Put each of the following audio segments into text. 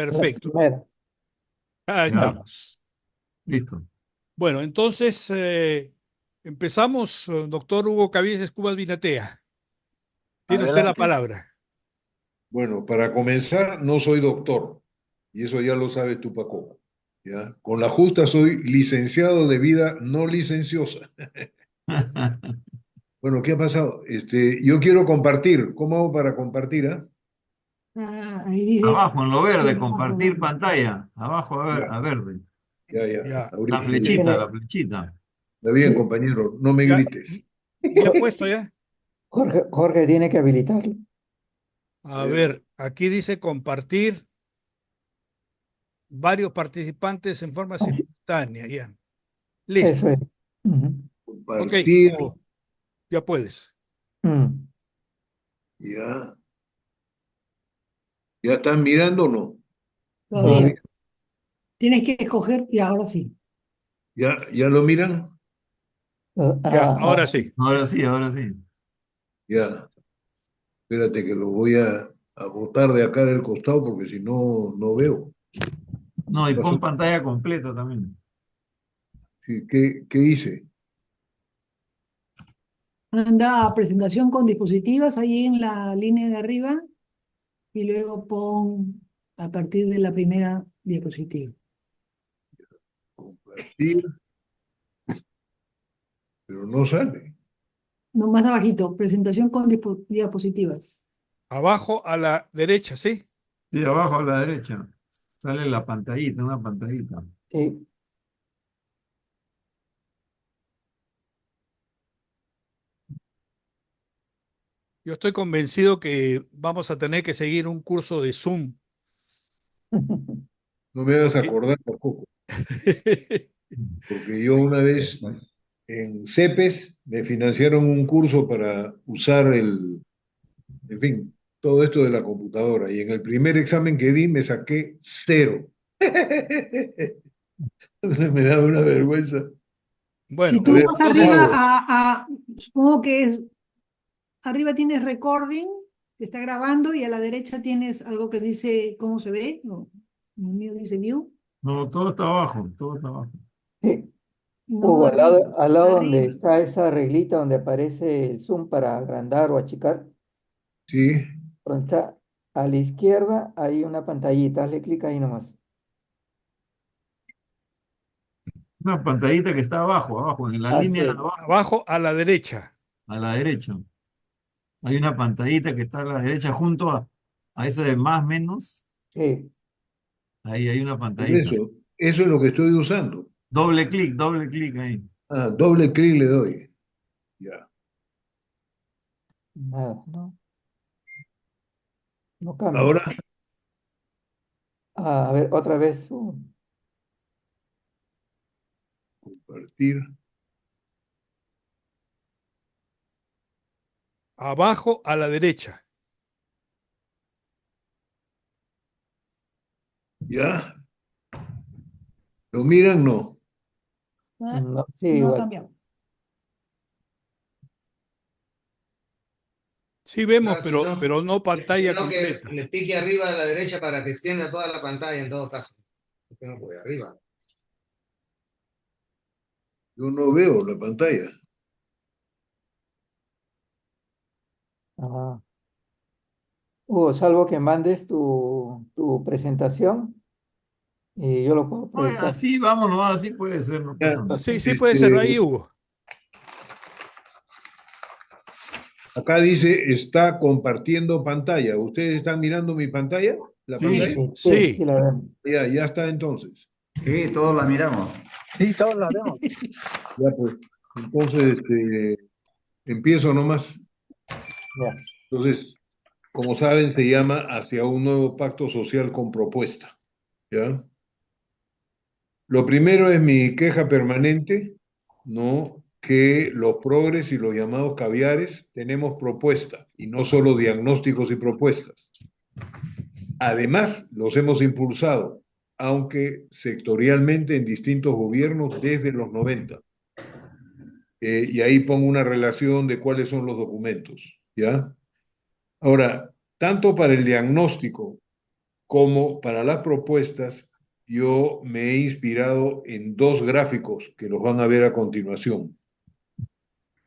La Perfecto. primera. Ahí Ya, estamos. listo. Bueno, entonces empezamos, doctor Hugo Cabieses Cubas Vinatea. Tiene usted la Adelante. palabra. Bueno, para comenzar, no soy doctor, y eso ya lo sabes tú, Paco. ¿Ya? Con la justa soy licenciado de vida no licenciosa. Bueno, ¿qué ha pasado? Yo quiero compartir. ¿Cómo hago para compartir, ah? Ahí dice, Abajo, en lo verde, abajo, compartir pantalla. Abajo, Ya, a verde. ya. Ya, La Ahorita le flechita, digo. la Tiene, flechita. Está bien, sí, compañero, no me ya, grites. ya puesto ya. Jorge tiene que habilitarlo. A A ver, ver, aquí dice compartir varios participantes en forma Así- simultánea. Ya. Listo. Eso es. Ujú. Ok, compartir, Hugo, ya puedes. Mm. ya. ¿Ya están mirando o no? todavía. Todavía. Tienes que escoger y ahora sí. ¿Ya lo miran? Ya, Ah, ahora sí. Ahora sí, ahora sí. Ya. Espérate que lo voy a botar de acá del costado porque si no, no veo. No, y Pasó. pon pantalla completa también. Sí, ¿qué hice? Anda a presentación con dispositivas ahí en la línea de arriba y luego pon a partir de la primera diapositiva. Compartir, pero no sale. No, más abajito, presentación con diapositivas. Abajo a la derecha, ¿sí? Sí, abajo a la derecha. Sale la pantallita, una pantallita. sí. Yo estoy convencido que vamos a tener que seguir un curso de Zoom, No me hagas porque acordar tampoco, porque yo una vez en CEPES me financiaron un curso para usar en fin, todo esto de la computadora. Y en el primer examen que di me saqué 0. Me da una vergüenza. Si bueno, A tú ver, vas ¿cómo arriba hago? supongo que es, arriba tienes recording, que está grabando y a la derecha tienes algo que dice cómo se ve, o el mío dice view, No, todo está abajo, todo está abajo. Sí. no Hugo, arriba, al lado donde arriba. está esa reglita donde aparece el zoom para agrandar o achicar, Sí, donde está a la izquierda hay una pantallita, hazle clic ahí nomás. Una pantallita que está abajo, abajo, en la Así línea de es. abajo, abajo a la derecha. a la derecha. Hay una pantallita que está a la derecha junto a esa de más menos. Sí. Ahí hay una por pantallita. eso es lo que estoy usando. Doble clic ahí. Ah, doble clic le doy. Ya. Nada, no, no cambia. Ahora, Ah, a ver, otra vez. compartir. Abajo a la derecha. ¿Ya? ¿Lo miran? No. No, sí, No ha igual. cambiado. Sí vemos, Claro, si no, pero no pantalla sino que completa. le pique arriba a la derecha para que extienda toda la pantalla en todo caso. Porque no puede arriba. Yo no veo la pantalla. Ah. Hugo, salvo que mandes tu presentación y yo lo puedo Oye, proyectar. así vámonos, así puede ser, no Ya. pasa nada. Sí, sí puede ser Este, ahí, Hugo. acá dice, está compartiendo pantalla. ¿Ustedes están mirando mi pantalla? ¿La Sí, pantalla? Sí, Sí, sí, sí, Sí, la vemos. Ya está entonces. Sí, todos la miramos. Sí, todos la vemos. Ya pues. Entonces, empiezo nomás. Ya. Entonces, como saben, se llama Hacia un nuevo pacto social con propuesta. ¿Ya? Lo primero es mi queja permanente, ¿no? Que los progres y los llamados caviares tenemos propuesta y no solo diagnósticos y propuestas. Además, los hemos impulsado, aunque sectorialmente en distintos gobiernos desde los 90. Y ahí pongo una relación de cuáles son los documentos, ¿ya? Ahora, tanto para el diagnóstico como para las propuestas yo me he inspirado en dos gráficos que los van a ver a continuación.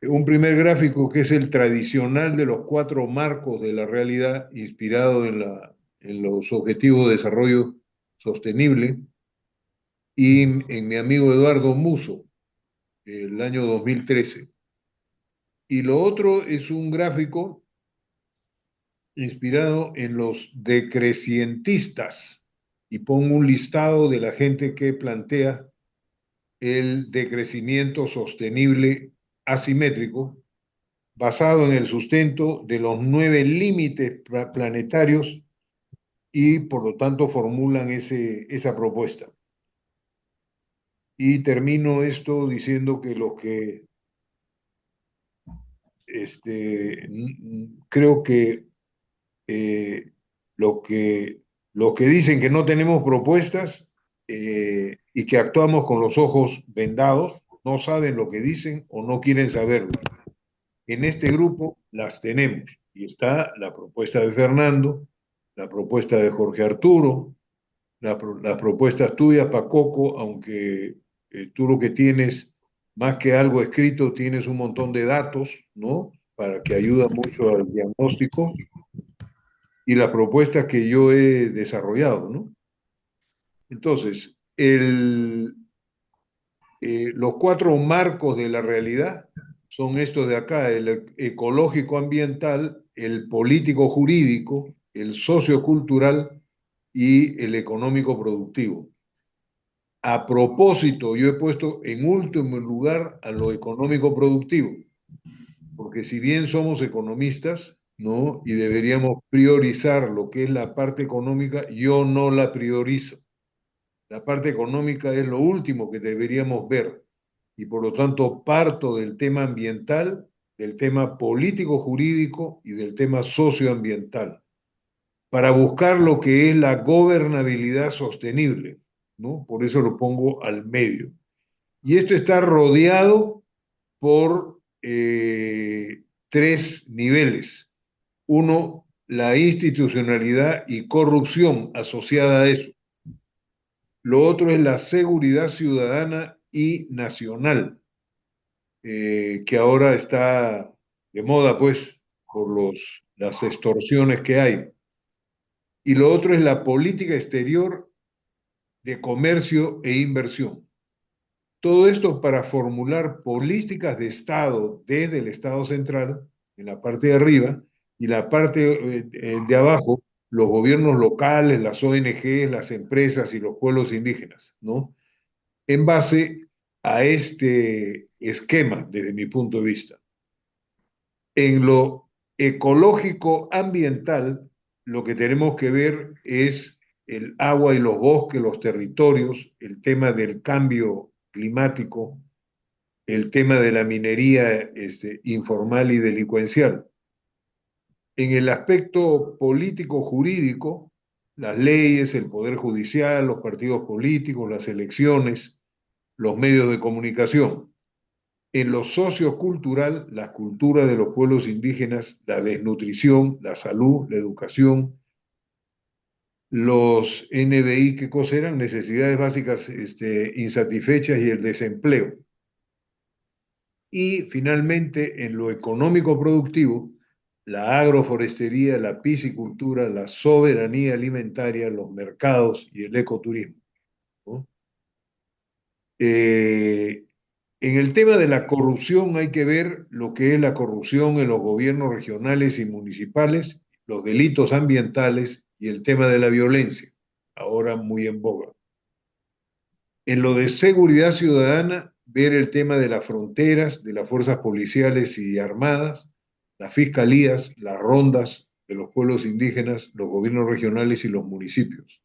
Un primer gráfico que es el tradicional de los 4 marcos de la realidad, inspirado en los Objetivos de Desarrollo Sostenible, y en mi amigo Eduardo Musso, el año 2013. Y lo otro es un gráfico inspirado en los decrecientistas, y pongo un listado de la gente que plantea el decrecimiento sostenible asimétrico, basado en el sustento de los 9 límites planetarios, y por lo tanto formulan esa propuesta. Y termino esto diciendo que creo que lo que, los que dicen que no tenemos propuestas y que actuamos con los ojos vendados, no saben lo que dicen o no quieren saberlo. En este grupo las tenemos, y está la propuesta de Fernando, la propuesta de Jorge Arturo, las propuestas tuyas, Pacoco, aunque tú lo que tienes, más que algo escrito, tienes un montón de datos, ¿no? Para que ayuda mucho al diagnóstico, y las propuestas que yo he desarrollado, ¿no? Entonces, los 4 marcos de la realidad son estos de acá: el ecológico-ambiental, el político-jurídico, el sociocultural y el económico-productivo. A propósito, yo he puesto en último lugar a lo económico-productivo, porque si bien somos economistas, ¿no? Y deberíamos priorizar lo que es la parte económica, yo no la priorizo. La parte económica es lo último que deberíamos ver, y por lo tanto parto del tema ambiental, del tema político-jurídico y del tema socioambiental, para buscar lo que es la gobernabilidad sostenible, ¿no? Por eso lo pongo al medio. Y esto está rodeado por 3 niveles. Uno, la institucionalidad y corrupción asociada a eso. Lo otro es la seguridad ciudadana y nacional, que ahora está de moda, pues, por las extorsiones que hay. Y lo otro es la política exterior de comercio e inversión. Todo esto para formular políticas de Estado desde el Estado central, en la parte de arriba, y la parte de abajo, los gobiernos locales, las ONG, las empresas y los pueblos indígenas, ¿no? En base a este esquema, desde mi punto de vista. En lo ecológico ambiental, lo que tenemos que ver es el agua y los bosques, los territorios, el tema del cambio climático, el tema de la minería informal y delincuencial. En el aspecto político-jurídico, las leyes, el poder judicial, los partidos políticos, las elecciones, los medios de comunicación. En lo sociocultural, la cultura de los pueblos indígenas, la desnutrición, la salud, la educación, los NBI, ¿qué cosa eran? Necesidades básicas insatisfechas, y el desempleo. Y finalmente, en lo económico productivo, la agroforestería, la piscicultura, la soberanía alimentaria, los mercados y el ecoturismo, ¿no? En el tema de la corrupción hay que ver lo que es la corrupción en los gobiernos regionales y municipales, los delitos ambientales y el tema de la violencia, ahora muy en boga. En lo de seguridad ciudadana, ver el tema de las fronteras, de las fuerzas policiales y armadas, las fiscalías, las rondas de los pueblos indígenas, los gobiernos regionales y los municipios.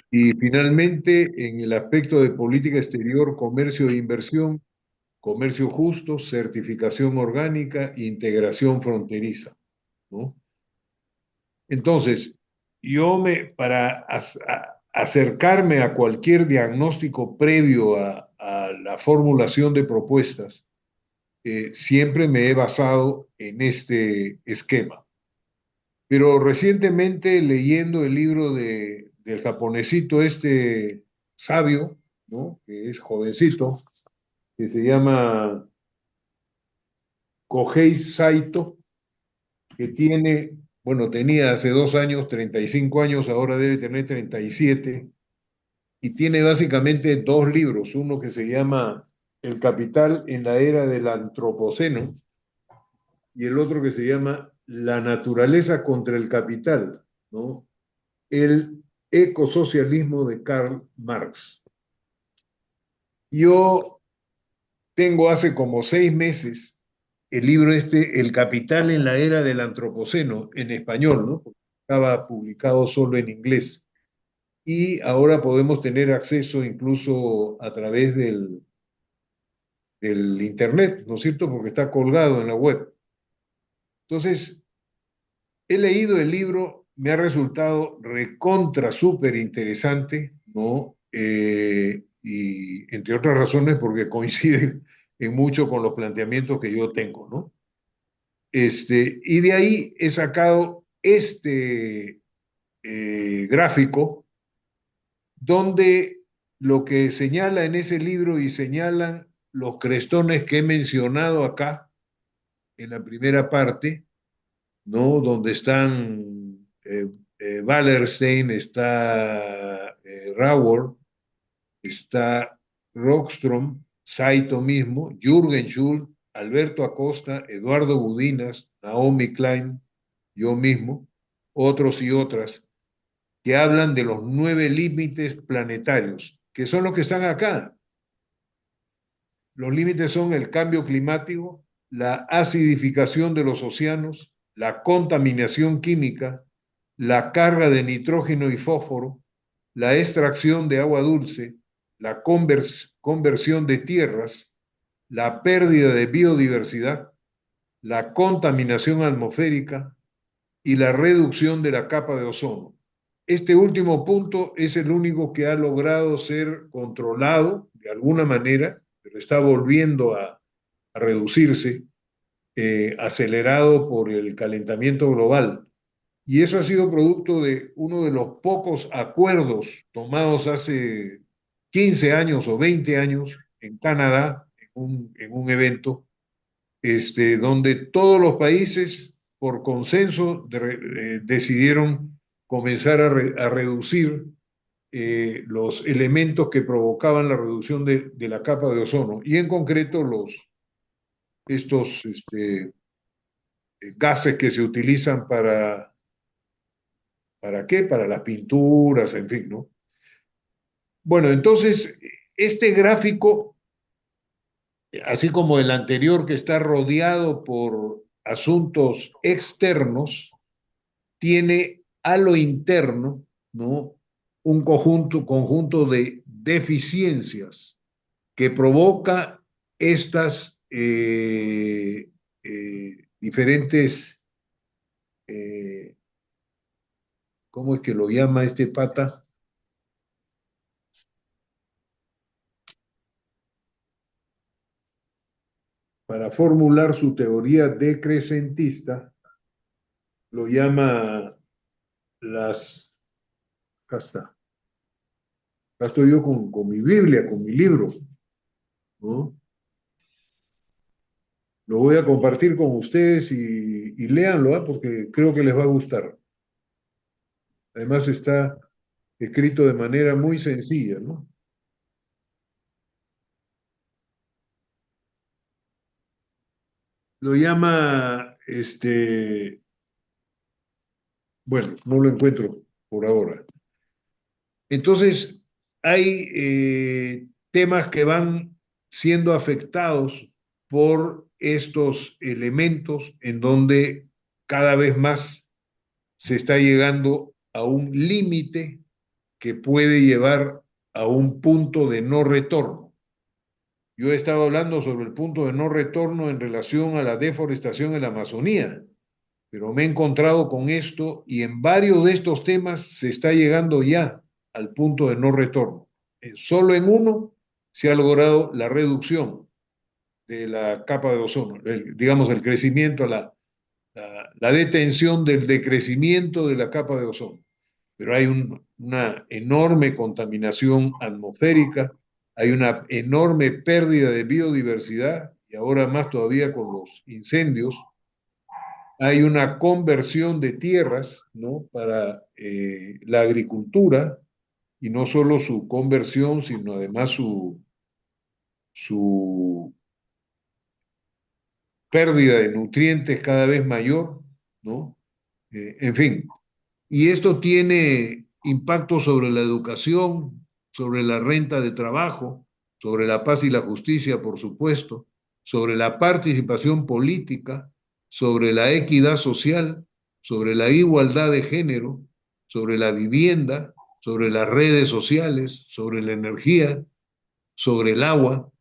Y finalmente, en el aspecto de política exterior, comercio e inversión, comercio justo, certificación orgánica, integración fronteriza, ¿no? Entonces, para acercarme a cualquier diagnóstico previo a la formulación de propuestas, siempre me he basado en este esquema. Pero recientemente leyendo el libro del japonesito este sabio, ¿no? Que es jovencito, que se llama Kohei Saito, que tiene, bueno, tenía hace 2 años 35 años, ahora debe tener 37, y tiene básicamente dos libros, uno que se llama El capital en la era del antropoceno y el otro que se llama La naturaleza contra el capital, ¿no? El ecosocialismo de Karl Marx. Yo tengo hace como 6 meses el libro este, El capital en la era del antropoceno, en español, ¿no? Porque estaba publicado solo en inglés. Y ahora podemos tener acceso incluso a través del internet, ¿no es cierto? Porque está colgado en la web. Entonces, he leído el libro, me ha resultado recontra súper interesante, ¿no? Y entre otras razones porque coincide en mucho con los planteamientos que yo tengo, ¿no? Y de ahí he sacado este gráfico donde lo que señala en ese libro y señalan los crestones que he mencionado acá en la primera parte, ¿no? Donde están Wallerstein, está Rauer, está Rockström, Saito mismo, Jürgen Schul, Alberto Acosta, Eduardo Budinas, Naomi Klein, yo mismo, otros y otras, que hablan de los 9 límites planetarios, que son los que están acá. Los límites son el cambio climático, la acidificación de los océanos, la contaminación química, la carga de nitrógeno y fósforo, la extracción de agua dulce, la conversión de tierras, la pérdida de biodiversidad, la contaminación atmosférica y la reducción de la capa de ozono. Este último punto es el único que ha logrado ser controlado de alguna manera, pero está volviendo a reducirse, acelerado por el calentamiento global. Y eso ha sido producto de uno de los pocos acuerdos tomados hace 15 años o 20 años en Canadá, en un evento, donde todos los países, por consenso, decidieron comenzar a reducir los elementos que provocaban la reducción de la capa de ozono, y en concreto estos gases que se utilizan ¿para qué? Para las pinturas, en fin, ¿no? Bueno, entonces, este gráfico, así como el anterior que está rodeado por asuntos externos, tiene a lo interno, ¿no? Un conjunto de deficiencias que provoca estas diferentes, ¿cómo es que lo llama este pata? Para formular su teoría decrecentista, lo llama acá está, acá estoy yo con mi Biblia, con mi libro, ¿no? Lo voy a compartir con ustedes y léanlo, ¿eh? Porque creo que les va a gustar. Además está escrito de manera muy sencilla, ¿no? Lo llama, bueno, no lo encuentro por ahora. Entonces, hay temas que van siendo afectados por estos elementos en donde cada vez más se está llegando a un límite que puede llevar a un punto de no retorno. Yo he estado hablando sobre el punto de no retorno en relación a la deforestación en la Amazonía, pero me he encontrado con esto y en varios de estos temas se está llegando ya al punto de no retorno. Solo en uno se ha logrado la reducción de la capa de ozono, digamos el crecimiento, la la detención del decrecimiento de la capa de ozono. Pero hay una enorme contaminación atmosférica, hay una enorme pérdida de biodiversidad y ahora más todavía con los incendios. Hay una conversión de tierras, ¿no?, para la agricultura, y no solo su conversión, sino además su pérdida de nutrientes cada vez mayor, ¿no? En fin, y esto tiene impacto sobre la educación, sobre la renta de trabajo, sobre la paz y la justicia, por supuesto, sobre la participación política, sobre la equidad social, sobre la igualdad de género, sobre la vivienda, sobre las redes sociales, sobre la energía, sobre el agua,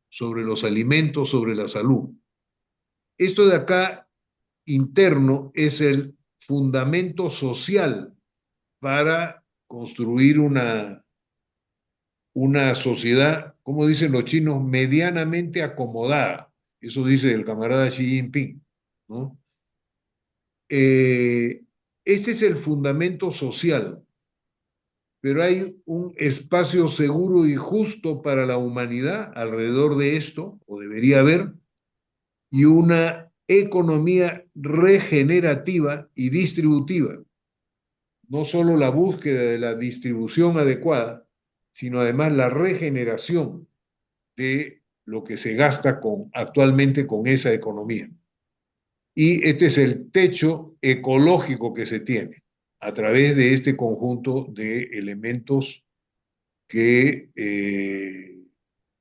sobre los alimentos, sobre la salud. Esto de acá interno es el fundamento social para construir una sociedad, como dicen los chinos, medianamente acomodada. Eso dice el camarada Xi Jinping, ¿no? Este es el fundamento social, pero hay un espacio seguro y justo para la humanidad alrededor de esto, o debería haber, y una economía regenerativa y distributiva. No solo la búsqueda de la distribución adecuada, sino además la regeneración de lo que se gasta actualmente con esa economía. Y este es el techo ecológico que se tiene a través de este conjunto de elementos que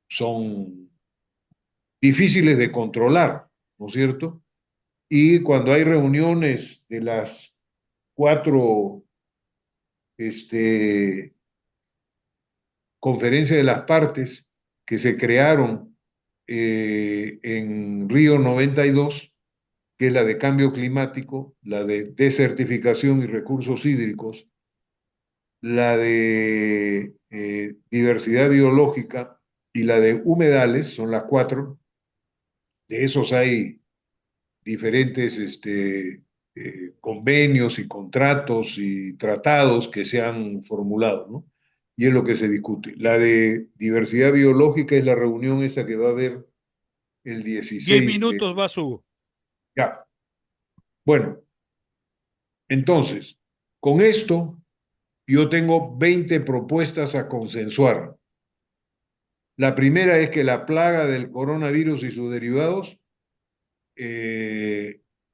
son difíciles de controlar, ¿no es cierto? Y cuando hay reuniones de las cuatro conferencias de las partes que se crearon en Río 92, que es la de cambio climático, la de desertificación y recursos hídricos, la de diversidad biológica y la de humedales, son las cuatro. De esos hay diferentes convenios y contratos y tratados que se han formulado, ¿no? Y es lo que se discute. La de diversidad biológica es la reunión esta que va a haber el 10 16 minutos vas, Hugo. Ya. Bueno, entonces, con esto yo tengo 20 propuestas a consensuar. La primera es que la plaga del coronavirus y sus derivados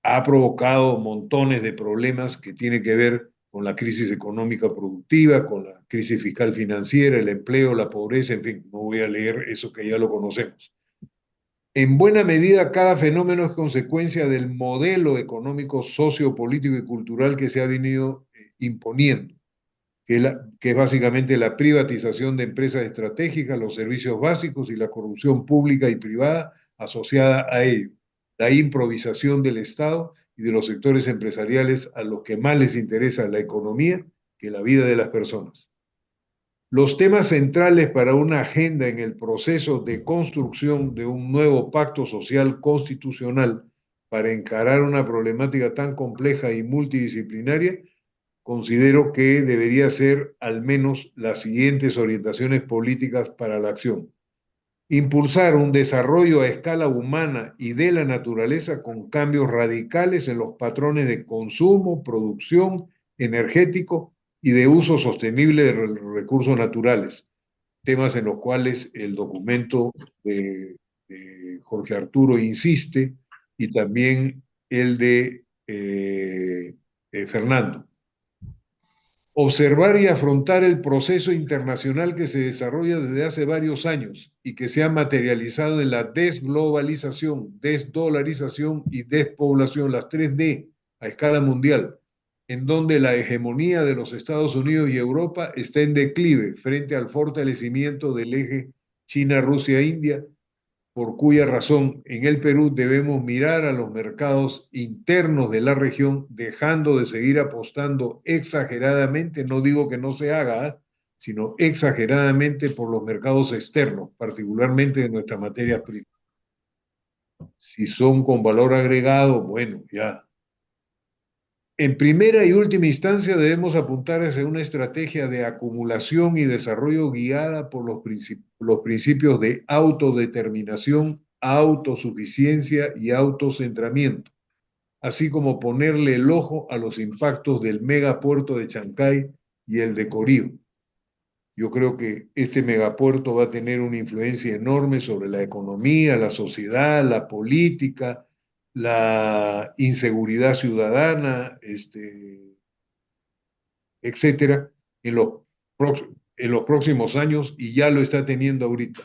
ha provocado montones de problemas que tienen que ver con la crisis económica productiva, con la crisis fiscal financiera, el empleo, la pobreza, en fin, no voy a leer eso que ya lo conocemos. En buena medida, cada fenómeno es consecuencia del modelo económico, sociopolítico y cultural que se ha venido imponiendo, que es básicamente la privatización de empresas estratégicas, los servicios básicos y la corrupción pública y privada asociada a ello, la improvisación del Estado y de los sectores empresariales a los que más les interesa la economía que la vida de las personas. Los temas centrales para una agenda en el proceso de construcción de un nuevo pacto social constitucional para encarar una problemática tan compleja y multidisciplinaria, considero que debería ser al menos las siguientes orientaciones políticas para la acción. Impulsar un desarrollo a escala humana y de la naturaleza con cambios radicales en los patrones de consumo, producción, energético y de uso sostenible de recursos naturales, temas en los cuales el documento de Jorge Arturo insiste y también el de Fernando. Observar y afrontar el proceso internacional que se desarrolla desde hace varios años y que se ha materializado en la desglobalización, desdolarización y despoblación, las 3D a escala mundial, en donde la hegemonía de los Estados Unidos y Europa está en declive frente al fortalecimiento del eje China-Rusia-India, por cuya razón en el Perú debemos mirar a los mercados internos de la región, dejando de seguir apostando exageradamente, no digo que no se haga, sino exageradamente por los mercados externos, particularmente de nuestras materias primas. Si son con valor agregado, bueno, ya En primera y última instancia debemos apuntar hacia una estrategia de acumulación y desarrollo guiada por los principios de autodeterminación, autosuficiencia y autocentramiento, así como ponerle el ojo a los impactos del megapuerto de Chancay y el de Corío. Yo creo que este megapuerto va a tener una influencia enorme sobre la economía, la sociedad, la política, la inseguridad ciudadana, etcétera, en los próximos años, y ya lo está teniendo ahorita.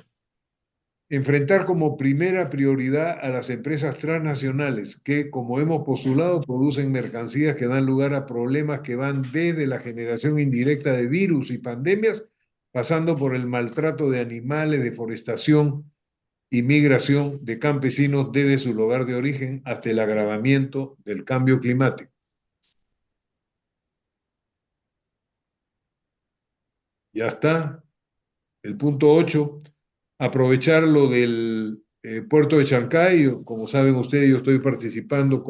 Enfrentar como primera prioridad a las empresas transnacionales que, como hemos postulado, producen mercancías que dan lugar a problemas que van desde la generación indirecta de virus y pandemias, pasando por el maltrato de animales, deforestación y migración de campesinos desde su lugar de origen hasta el agravamiento del cambio climático. Ya está. El punto 8, aprovechar lo del puerto de Chancay. Como saben ustedes, yo estoy participando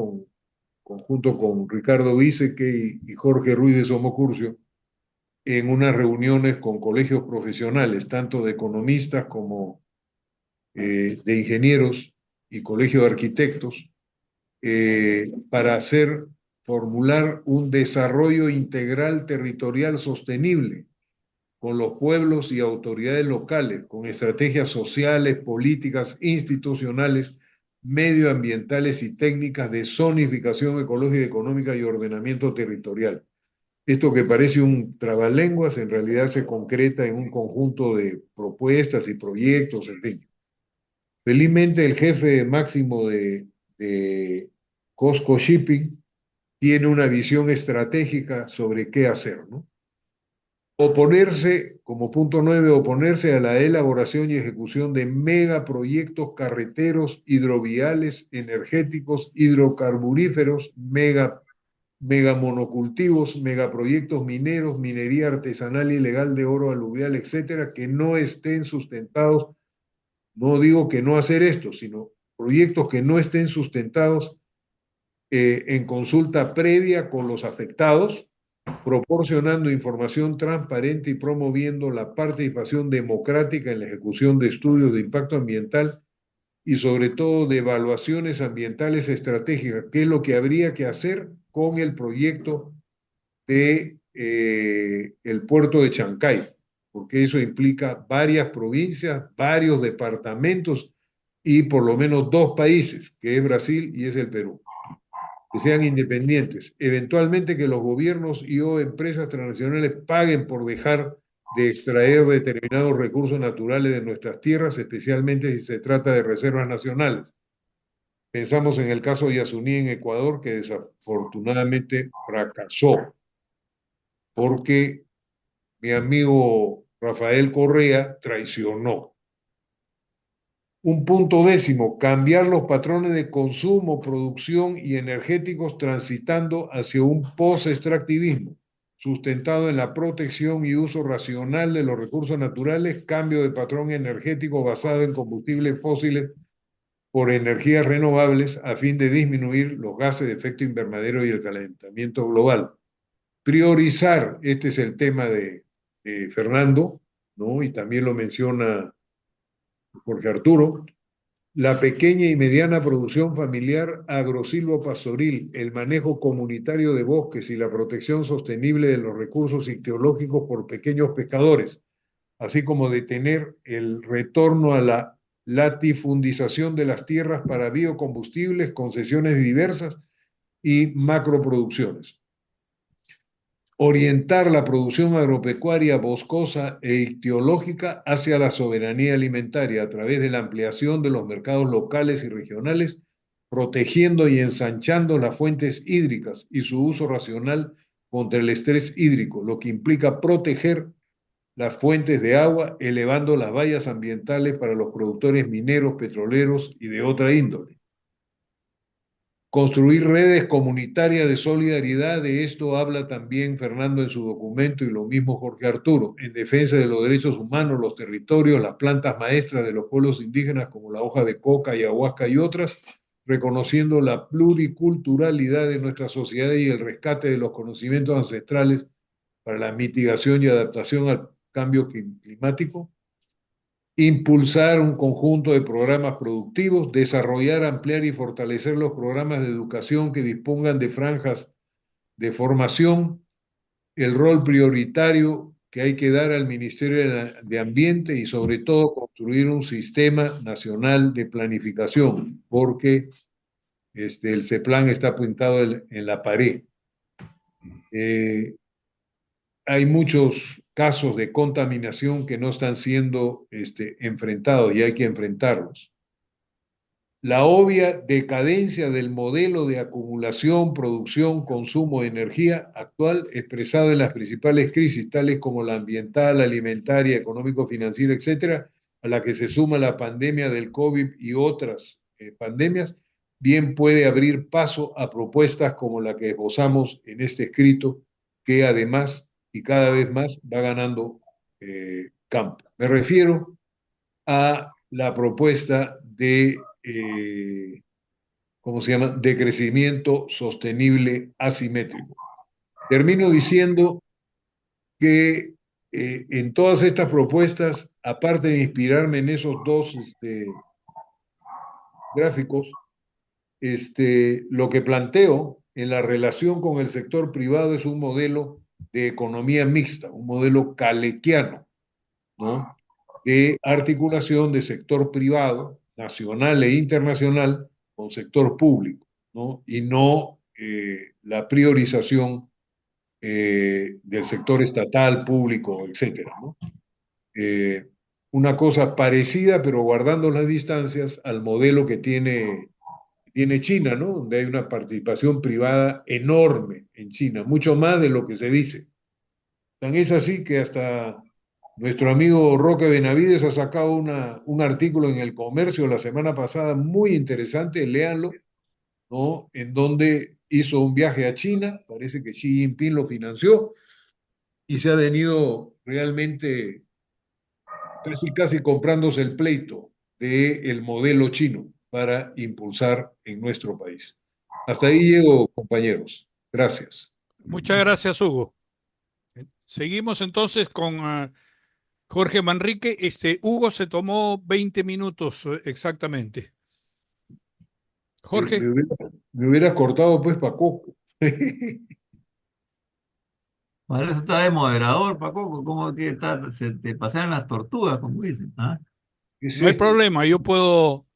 junto con Ricardo Viseque y Jorge Ruiz de Somocurcio en unas reuniones con colegios profesionales, tanto de economistas como de ingenieros y colegio de arquitectos, para formular un desarrollo integral territorial sostenible con los pueblos y autoridades locales, con estrategias sociales, políticas, institucionales, medioambientales y técnicas de zonificación ecológica, económica y ordenamiento territorial. Esto que parece un trabalenguas, en realidad se concreta en un conjunto de propuestas y proyectos, en fin. Felizmente el jefe máximo de COSCO Shipping tiene una visión estratégica sobre qué hacer, ¿no? Oponerse, como punto 9, oponerse a la elaboración y ejecución de megaproyectos carreteros, hidroviales, energéticos, hidrocarburíferos, megamonocultivos, megaproyectos mineros, minería artesanal ilegal de oro aluvial, etcétera, que no estén sustentados. No digo que no hacer esto, sino proyectos que no estén sustentados en consulta previa con los afectados, proporcionando información transparente y promoviendo la participación democrática en la ejecución de estudios de impacto ambiental y sobre todo de evaluaciones ambientales estratégicas, que es lo que habría que hacer con el proyecto de el puerto de Chancay, porque eso implica varias provincias, varios departamentos y por lo menos 2 países, que es Brasil y es el Perú, que sean independientes. Eventualmente que los gobiernos y o empresas transnacionales paguen por dejar de extraer determinados recursos naturales de nuestras tierras, especialmente si se trata de reservas nacionales. Pensamos en el caso de Yasuní en Ecuador, que desafortunadamente fracasó, porque mi amigo Rafael Correa traicionó. Un punto 10, cambiar los patrones de consumo, producción y energéticos transitando hacia un post-extractivismo, sustentado en la protección y uso racional de los recursos naturales, cambio de patrón energético basado en combustibles fósiles por energías renovables a fin de disminuir los gases de efecto invernadero y el calentamiento global. Priorizar, este es el tema de Fernando, ¿no? Y también lo menciona Jorge Arturo, la pequeña y mediana producción familiar agrosilvopastoril, el manejo comunitario de bosques y la protección sostenible de los recursos ictiológicos por pequeños pescadores, así como detener el retorno a la latifundización de las tierras para biocombustibles, concesiones diversas y macroproducciones. Orientar la producción agropecuaria boscosa e ictiológica hacia la soberanía alimentaria a través de la ampliación de los mercados locales y regionales, protegiendo y ensanchando las fuentes hídricas y su uso racional contra el estrés hídrico, lo que implica proteger las fuentes de agua, elevando las vallas ambientales para los productores mineros, petroleros y de otra índole. Construir redes comunitarias de solidaridad, de esto habla también Fernando en su documento y lo mismo Jorge Arturo, en defensa de los derechos humanos, los territorios, las plantas maestras de los pueblos indígenas como la hoja de coca, ayahuasca y otras, reconociendo la pluriculturalidad de nuestra sociedad y el rescate de los conocimientos ancestrales para la mitigación y adaptación al cambio climático, impulsar un conjunto de programas productivos, desarrollar, ampliar y fortalecer los programas de educación que dispongan de franjas de formación, el rol prioritario que hay que dar al Ministerio de Ambiente y sobre todo construir un sistema nacional de planificación, porque el CEPLAN está pintado en la pared. Hay muchos casos de contaminación que no están siendo enfrentados y hay que enfrentarlos. La obvia decadencia del modelo de acumulación, producción, consumo de energía actual expresado en las principales crisis, tales como la ambiental, alimentaria, económico-financiera, etcétera, a la que se suma la pandemia del COVID y otras pandemias, bien puede abrir paso a propuestas como la que esbozamos en este escrito, que además y cada vez más va ganando campo. Me refiero a la propuesta de, ¿cómo se llama?, de crecimiento sostenible asimétrico. Termino diciendo que en todas estas propuestas, aparte de inspirarme en esos dos gráficos, lo que planteo en la relación con el sector privado es un modelo de economía mixta, un modelo calequiano, ¿no?, de articulación de sector privado, nacional e internacional, con sector público, ¿no? Y no la priorización del sector estatal, público, etcétera, ¿no? Una cosa parecida, pero guardando las distancias al modelo que tiene China, ¿no? Donde hay una participación privada enorme en China, mucho más de lo que se dice. Tan es así que hasta nuestro amigo Roque Benavides ha sacado un artículo en El Comercio la semana pasada muy interesante, léanlo, ¿no? En donde hizo un viaje a China, parece que Xi Jinping lo financió, y se ha venido realmente casi comprándose el pleito del modelo chino para impulsar en nuestro país. Hasta ahí llego, compañeros. Gracias. Muchas gracias, Hugo. Seguimos entonces con Jorge Manrique. Hugo se tomó 20 minutos exactamente. Jorge. Me hubieras cortado pues Paco. Para eso está de moderador, Paco, ¿cómo que se te pasean las tortugas, como dicen? ¿Ah? ¿Qué es No hay esto? problema, yo puedo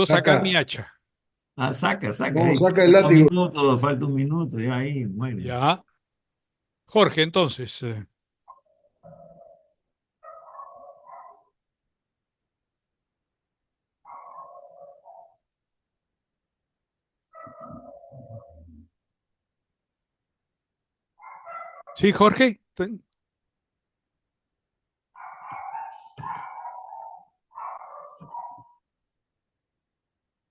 sacar mi Saca, hacha. Ah, saca, no, ahí saca el látigo. falta un minuto, ya ahí, muere. Ya. Jorge, entonces. Sí, Jorge.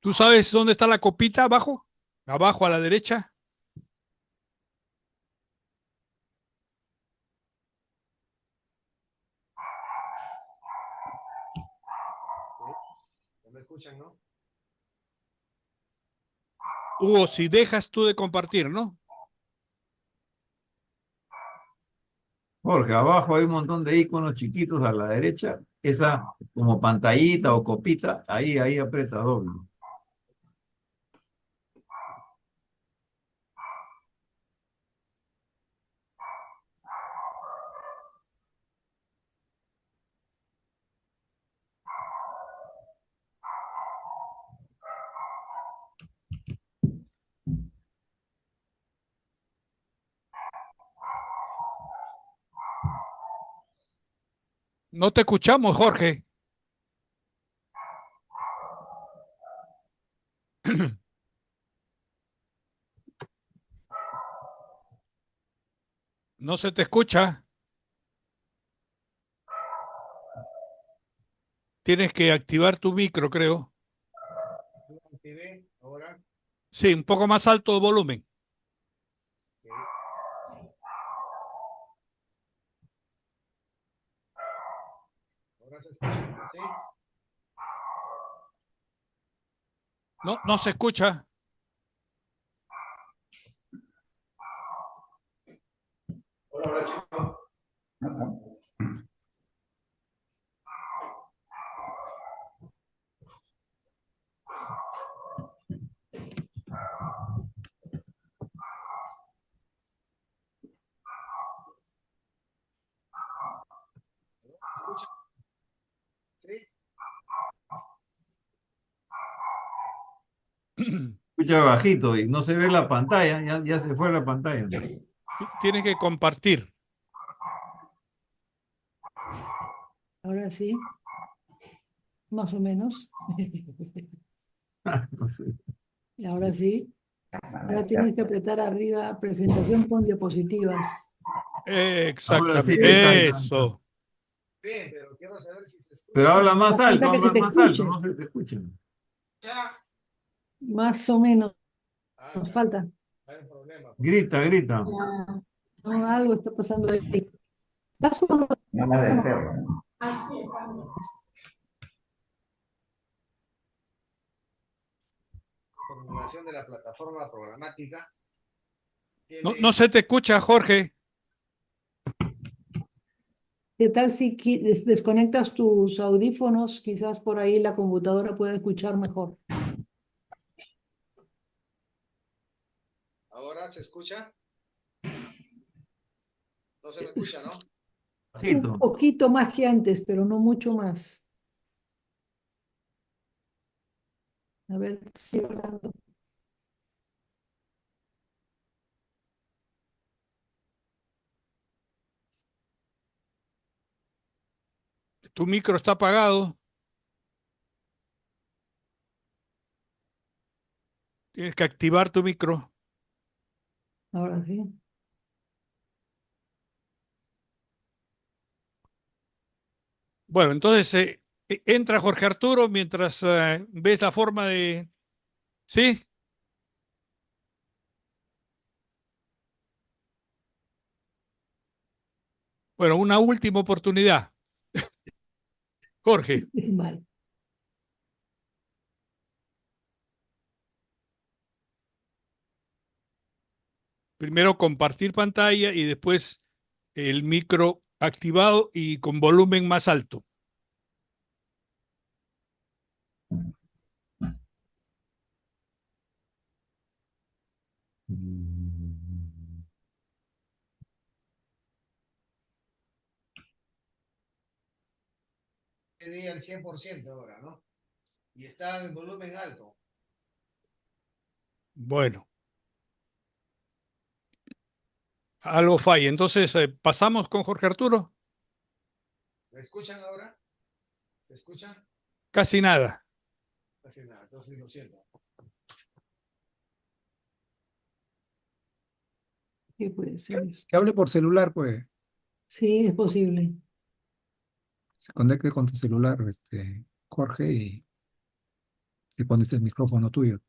¿Tú sabes dónde está la copita abajo? Abajo a la derecha. ¿No me escuchan, no? Hugo, si dejas tú de compartir, ¿no? Jorge, abajo hay un montón de iconos chiquitos a la derecha, esa como pantallita o copita, ahí aprieta doble. No te escuchamos, Jorge. No se te escucha. Tienes que activar tu micro, creo. ¿Lo activé ahora? Sí, un poco más alto de volumen. Ok. Ahora se escucha, ¿sí? No, no se escucha. ¿Escucha? ¿Sí? Escucha bajito y no se ve la pantalla, ya se fue la pantalla. Tienes que compartir. Ahora sí, más o menos. No sé. Y ahora sí. Ahora tienes que apretar arriba presentación con diapositivas. Ahora sí, Exactamente. Eso. Bien, pero quiero saber si se pero escucha. habla más Falta alto, que se habla te más alto, escuche. no se te escucha. Ya. Más o menos. Ah, Nos ya. falta. Hay un problema. Grita, grita. No, algo está pasando ahí. ¿Estás solo? Formulación de la plataforma programática No, no tiene. se te escucha, Jorge. ¿Qué tal si desconectas tus audífonos? Quizás por ahí la computadora pueda escuchar mejor. ¿Ahora se escucha? No se me escucha, ¿no? Un Bajito. poquito más que antes, pero no mucho más. A ver si hablando. Tu micro está apagado. Tienes que activar tu micro. Ahora sí. Bueno, entonces entra Jorge Arturo mientras ves la forma de... ¿Sí? Bueno, una última oportunidad. Jorge, Vale. primero compartir pantalla y después el micro activado y con volumen más alto. Tenía el 100% ahora, ¿no? Y está en volumen alto. Bueno, algo falla. Entonces, pasamos con Jorge Arturo. ¿Me escuchan ahora? ¿Se escucha? Casi nada. Casi nada, entonces lo siento. ¿Qué puede ser eso? Que hable por celular, pues. Sí, es posible. Se conecte con tu celular, Jorge, y pones el micrófono tuyo.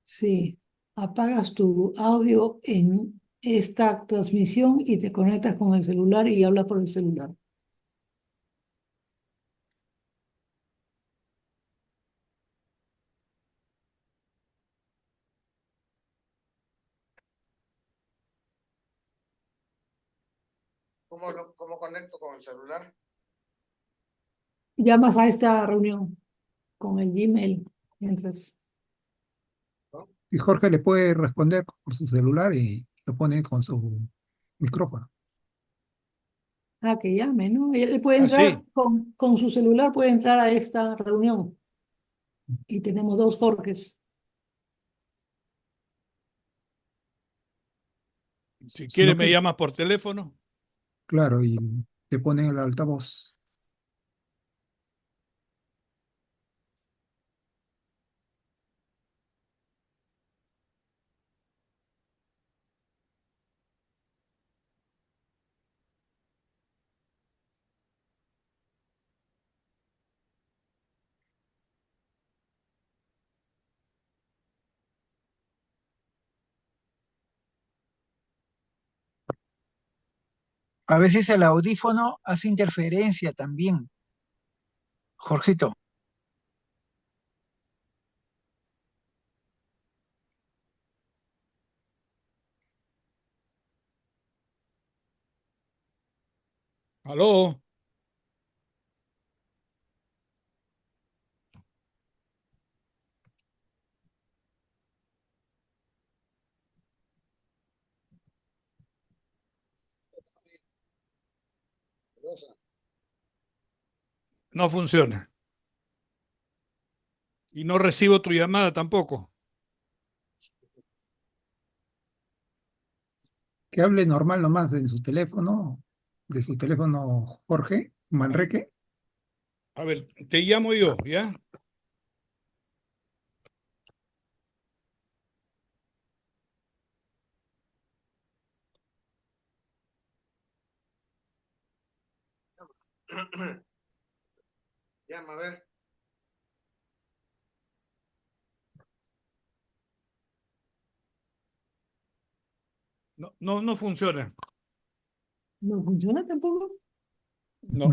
Sí. Apagas tu audio en esta transmisión y te conectas con el celular y hablas por el celular. ¿Cómo conecto con el celular? Llamas a esta reunión con el Gmail. Entras. ¿No? Y Jorge le puede responder por su celular y lo pone con su micrófono. Ah, que llame, ¿no? Él puede Ah, entrar sí. con su celular, puede entrar a esta reunión. Y tenemos dos Jorges. Si Sino quieres, me que, llamas por teléfono. claro, y le pone el altavoz. A veces el audífono hace interferencia también, Jorgito. Aló. No funciona. Y no recibo tu llamada tampoco. Que hable normal nomás de su teléfono Jorge Manrique. A ver, te llamo yo, ¿ya? Llama, a ver. No, no, no funciona. ¿No funciona tampoco? No.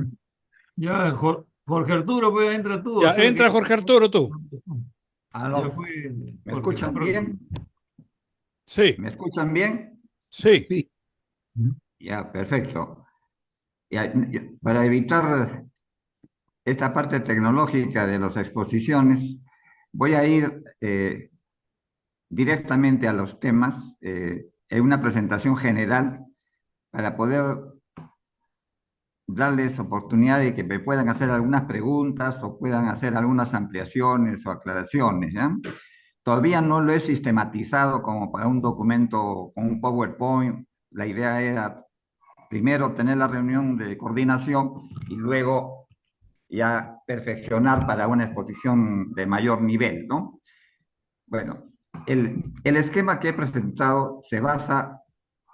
Ya, Jorge Arturo, pues entra tú, o Ya, sea entra que Jorge Arturo, tú. ya Aló, fue ¿me Jorge escuchan próximo. bien? Sí, ¿Me escuchan bien? sí. Sí. Ya, perfecto. Para evitar esta parte tecnológica de las exposiciones, voy a ir directamente a los temas en una presentación general para poder darles oportunidad de que me puedan hacer algunas preguntas o puedan hacer algunas ampliaciones o aclaraciones, ¿ya? Todavía no lo he sistematizado como para un documento con un PowerPoint. La idea era primero tener la reunión de coordinación y luego ya perfeccionar para una exposición de mayor nivel, ¿no? Bueno, el esquema que he presentado se basa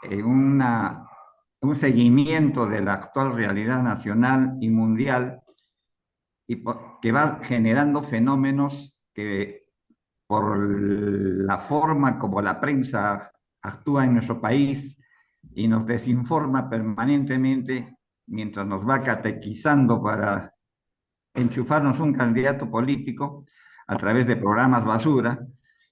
en un seguimiento de la actual realidad nacional y mundial que va generando fenómenos que por la forma como la prensa actúa en nuestro país y nos desinforma permanentemente mientras nos va catequizando para enchufarnos un candidato político a través de programas basura.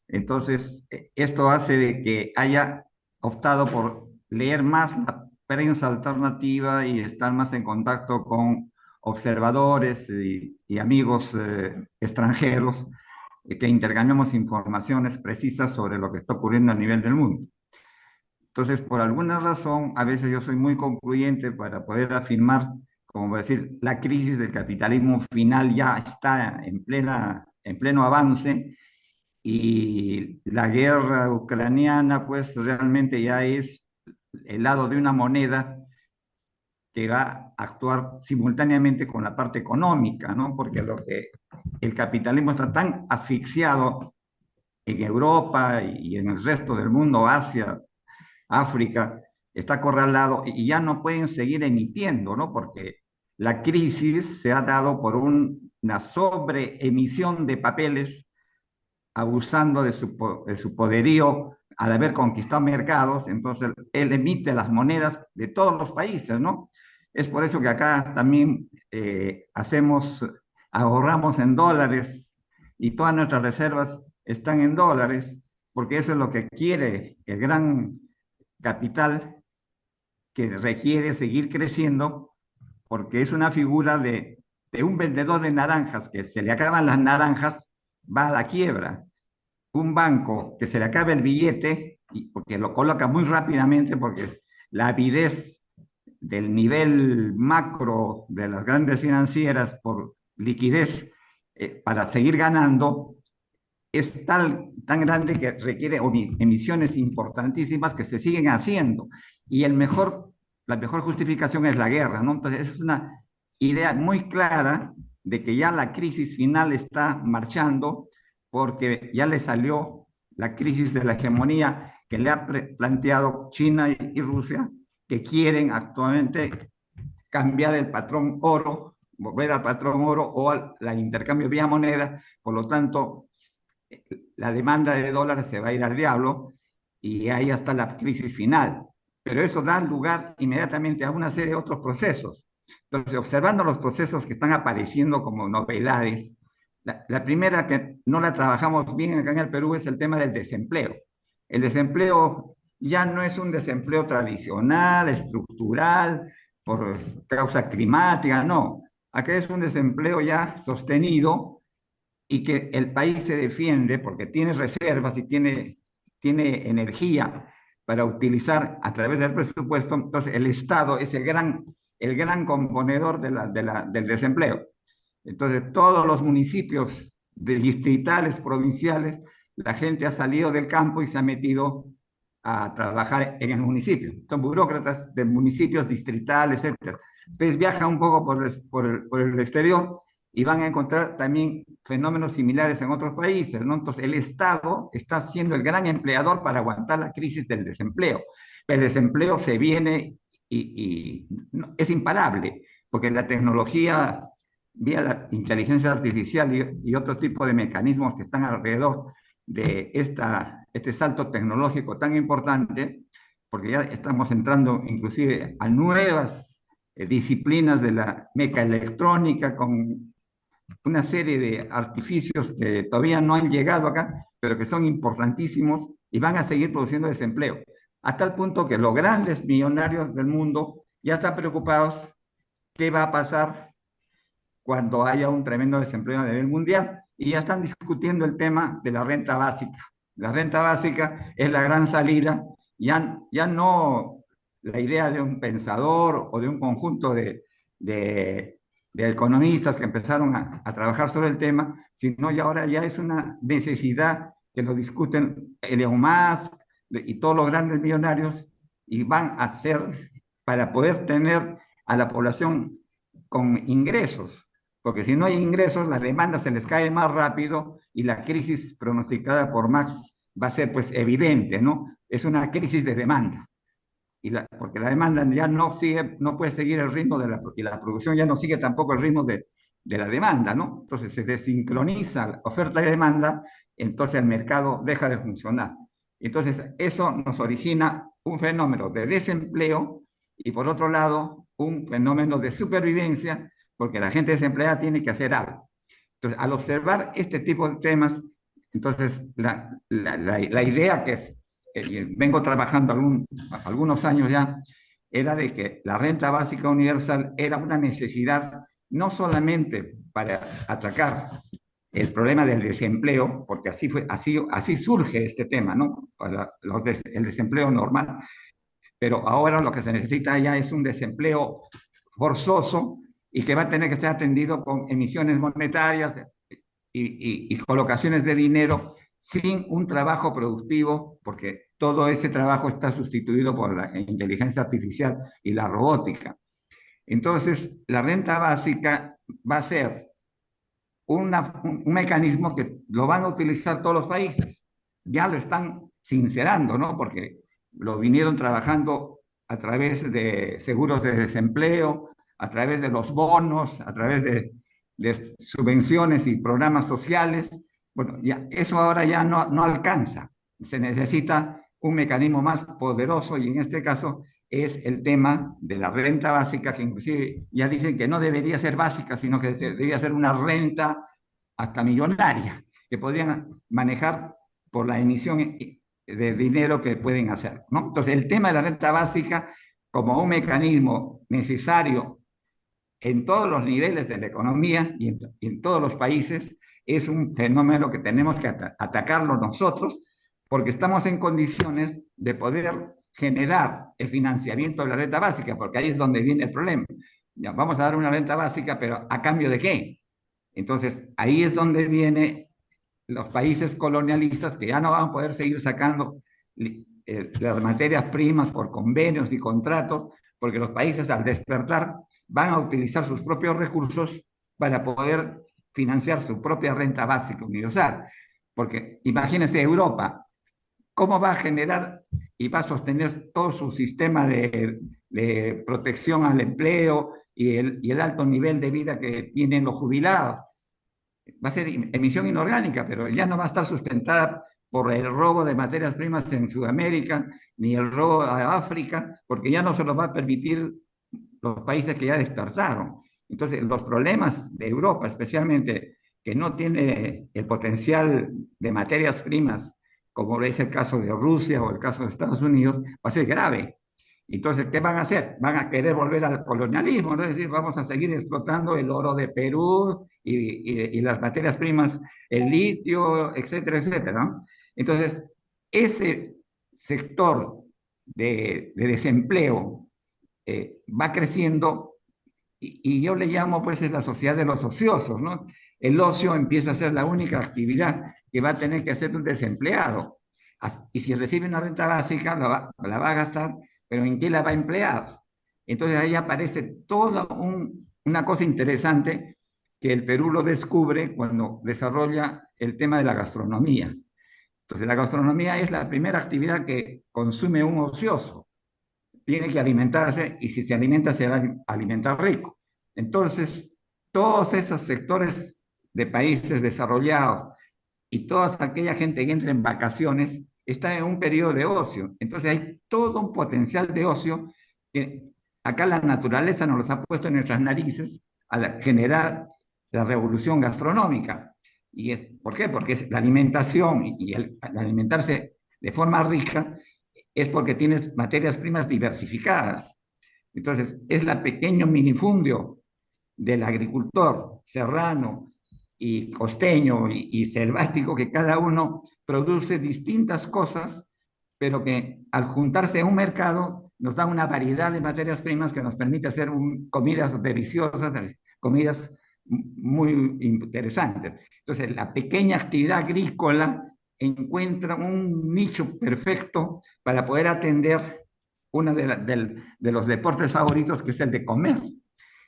Entonces, esto hace de que haya optado por leer más la prensa alternativa y estar más en contacto con observadores y amigos extranjeros que intercambiamos informaciones precisas sobre lo que está ocurriendo a nivel del mundo. Entonces, por alguna razón, a veces yo soy muy concluyente para poder afirmar, como decir, la crisis del capitalismo final ya está en pleno avance y la guerra ucraniana, pues realmente ya es el lado de una moneda que va a actuar simultáneamente con la parte económica, ¿no? Porque el capitalismo está tan asfixiado en Europa y en el resto del mundo, Asia, África, está acorralado y ya no pueden seguir emitiendo, ¿no? Porque la crisis se ha dado por una sobreemisión de papeles, abusando de su poderío al haber conquistado mercados. Entonces él emite las monedas de todos los países, ¿no? Es por eso que acá también ahorramos en dólares y todas nuestras reservas están en dólares, porque eso es lo que quiere el gran capital, que requiere seguir creciendo, porque es una figura de un vendedor de naranjas que se le acaban las naranjas, va a la quiebra. Un banco que se le acabe el billete, porque lo coloca muy rápidamente, porque la avidez del nivel macro de las grandes financieras por liquidez para seguir ganando, es tan grande que requiere emisiones importantísimas que se siguen haciendo. Y la mejor justificación es la guerra, ¿no? Entonces es una idea muy clara de que ya la crisis final está marchando, porque ya le salió la crisis de la hegemonía que le ha planteado China y Rusia, que quieren actualmente cambiar el patrón oro, volver al patrón oro o al intercambio vía moneda. Por lo tanto, la demanda de dólares se va a ir al diablo y ahí está la crisis final. Pero eso da lugar inmediatamente a una serie de otros procesos. Entonces, observando los procesos que están apareciendo como novedades, la primera que no la trabajamos bien acá en el Perú es el tema del desempleo. El desempleo ya no es un desempleo tradicional, estructural, por causa climática, no. Acá es un desempleo ya sostenido y que el país se defiende porque tiene reservas y tiene energía para utilizar a través del presupuesto. Entonces el Estado es el gran componedor del desempleo. Entonces todos los municipios distritales, provinciales, la gente ha salido del campo y se ha metido a trabajar en el municipio. Son burócratas de municipios distritales, etc. Entonces viajan un poco por el exterior y van a encontrar también fenómenos similares en otros países, ¿no? Entonces el Estado está siendo el gran empleador para aguantar la crisis del desempleo. El desempleo se viene y es imparable, porque la tecnología, vía la inteligencia artificial y otro tipo de mecanismos que están alrededor de este salto tecnológico tan importante, porque ya estamos entrando inclusive a nuevas disciplinas de la mecaelectrónica con una serie de artificios que todavía no han llegado acá, pero que son importantísimos y van a seguir produciendo desempleo. A tal punto que los grandes millonarios del mundo ya están preocupados qué va a pasar cuando haya un tremendo desempleo a nivel mundial y ya están discutiendo el tema de la renta básica. La renta básica es la gran salida, ya no la idea de un pensador o de un conjunto de economistas que empezaron a trabajar sobre el tema, sino ya ahora ya es una necesidad que lo discuten Elon Musk y todos los grandes millonarios y van a hacer para poder tener a la población con ingresos, porque si no hay ingresos, la demanda se les cae más rápido y la crisis pronosticada por Marx va a ser pues evidente, ¿no? Es una crisis de demanda. Porque la demanda ya no puede seguir el ritmo y la producción ya no sigue tampoco el ritmo de la demanda, ¿no? Entonces se desincroniza la oferta y demanda, entonces el mercado deja de funcionar. Entonces eso nos origina un fenómeno de desempleo y por otro lado un fenómeno de supervivencia, porque la gente desempleada tiene que hacer algo. Entonces al observar este tipo de temas, entonces la idea que es vengo trabajando algunos años ya, era de que la renta básica universal era una necesidad no solamente para atacar el problema del desempleo, porque así surge este tema, ¿no? El desempleo normal, pero ahora lo que se necesita ya es un desempleo forzoso y que va a tener que ser atendido con emisiones monetarias y colocaciones de dinero sin un trabajo productivo, porque todo ese trabajo está sustituido por la inteligencia artificial y la robótica. Entonces, la renta básica va a ser un mecanismo que lo van a utilizar todos los países. Ya lo están sincerando, ¿no? Porque lo vinieron trabajando a través de seguros de desempleo, a través de los bonos, a través de subvenciones y programas sociales. Bueno, ya, eso ahora ya no alcanza. Se necesita un mecanismo más poderoso y en este caso es el tema de la renta básica, que inclusive ya dicen que no debería ser básica, sino que debería ser una renta hasta millonaria, que podrían manejar por la emisión de dinero que pueden hacer, ¿no? Entonces, el tema de la renta básica como un mecanismo necesario en todos los niveles de la economía y en todos los países es un fenómeno que tenemos que atacarlo nosotros porque estamos en condiciones de poder generar el financiamiento de la renta básica, porque ahí es donde viene el problema. Ya, vamos a dar una renta básica, pero ¿a cambio de qué? Entonces, ahí es donde vienen los países colonialistas que ya no van a poder seguir sacando las materias primas por convenios y contratos, porque los países al despertar van a utilizar sus propios recursos para poder financiar su propia renta básica universal. Porque imagínense Europa, ¿cómo va a generar y va a sostener todo su sistema de protección al empleo y el alto nivel de vida que tienen los jubilados? Va a ser emisión inorgánica, pero ya no va a estar sustentada por el robo de materias primas en Sudamérica, ni el robo a África, porque ya no se lo va a permitir los países que ya despertaron. Entonces, los problemas de Europa, especialmente, que no tiene el potencial de materias primas, como es el caso de Rusia o el caso de Estados Unidos, va a ser grave. Entonces, ¿qué van a hacer? Van a querer volver al colonialismo, ¿no? Es decir, vamos a seguir explotando el oro de Perú y las materias primas, el litio, etcétera, etcétera, ¿no? Entonces, ese sector de desempleo va creciendo y yo le llamo, pues, es la sociedad de los ociosos, ¿no? El ocio empieza a ser la única actividad que va a tener que hacer un desempleado. Y si recibe una renta básica, la va a gastar, pero ¿en qué la va a emplear? Entonces ahí aparece toda una cosa interesante que el Perú lo descubre cuando desarrolla el tema de la gastronomía. Entonces la gastronomía es la primera actividad que consume un ocioso. Tiene que alimentarse y si se alimenta se va a alimentar rico. Entonces, todos esos sectores de países desarrollados y toda aquella gente que entra en vacaciones está en un periodo de ocio. Entonces hay todo un potencial de ocio que acá la naturaleza nos los ha puesto en nuestras narices al generar la revolución gastronómica. ¿Por qué? Porque es la alimentación y al alimentarse de forma rica es porque tienes materias primas diversificadas. Entonces, es la pequeño minifundio del agricultor serrano y costeño y selvático que cada uno produce distintas cosas, pero que al juntarse en un mercado nos da una variedad de materias primas que nos permite hacer comidas deliciosas, comidas muy interesantes. Entonces, la pequeña actividad agrícola encuentra un nicho perfecto para poder atender uno de los deportes favoritos, que es el de comer.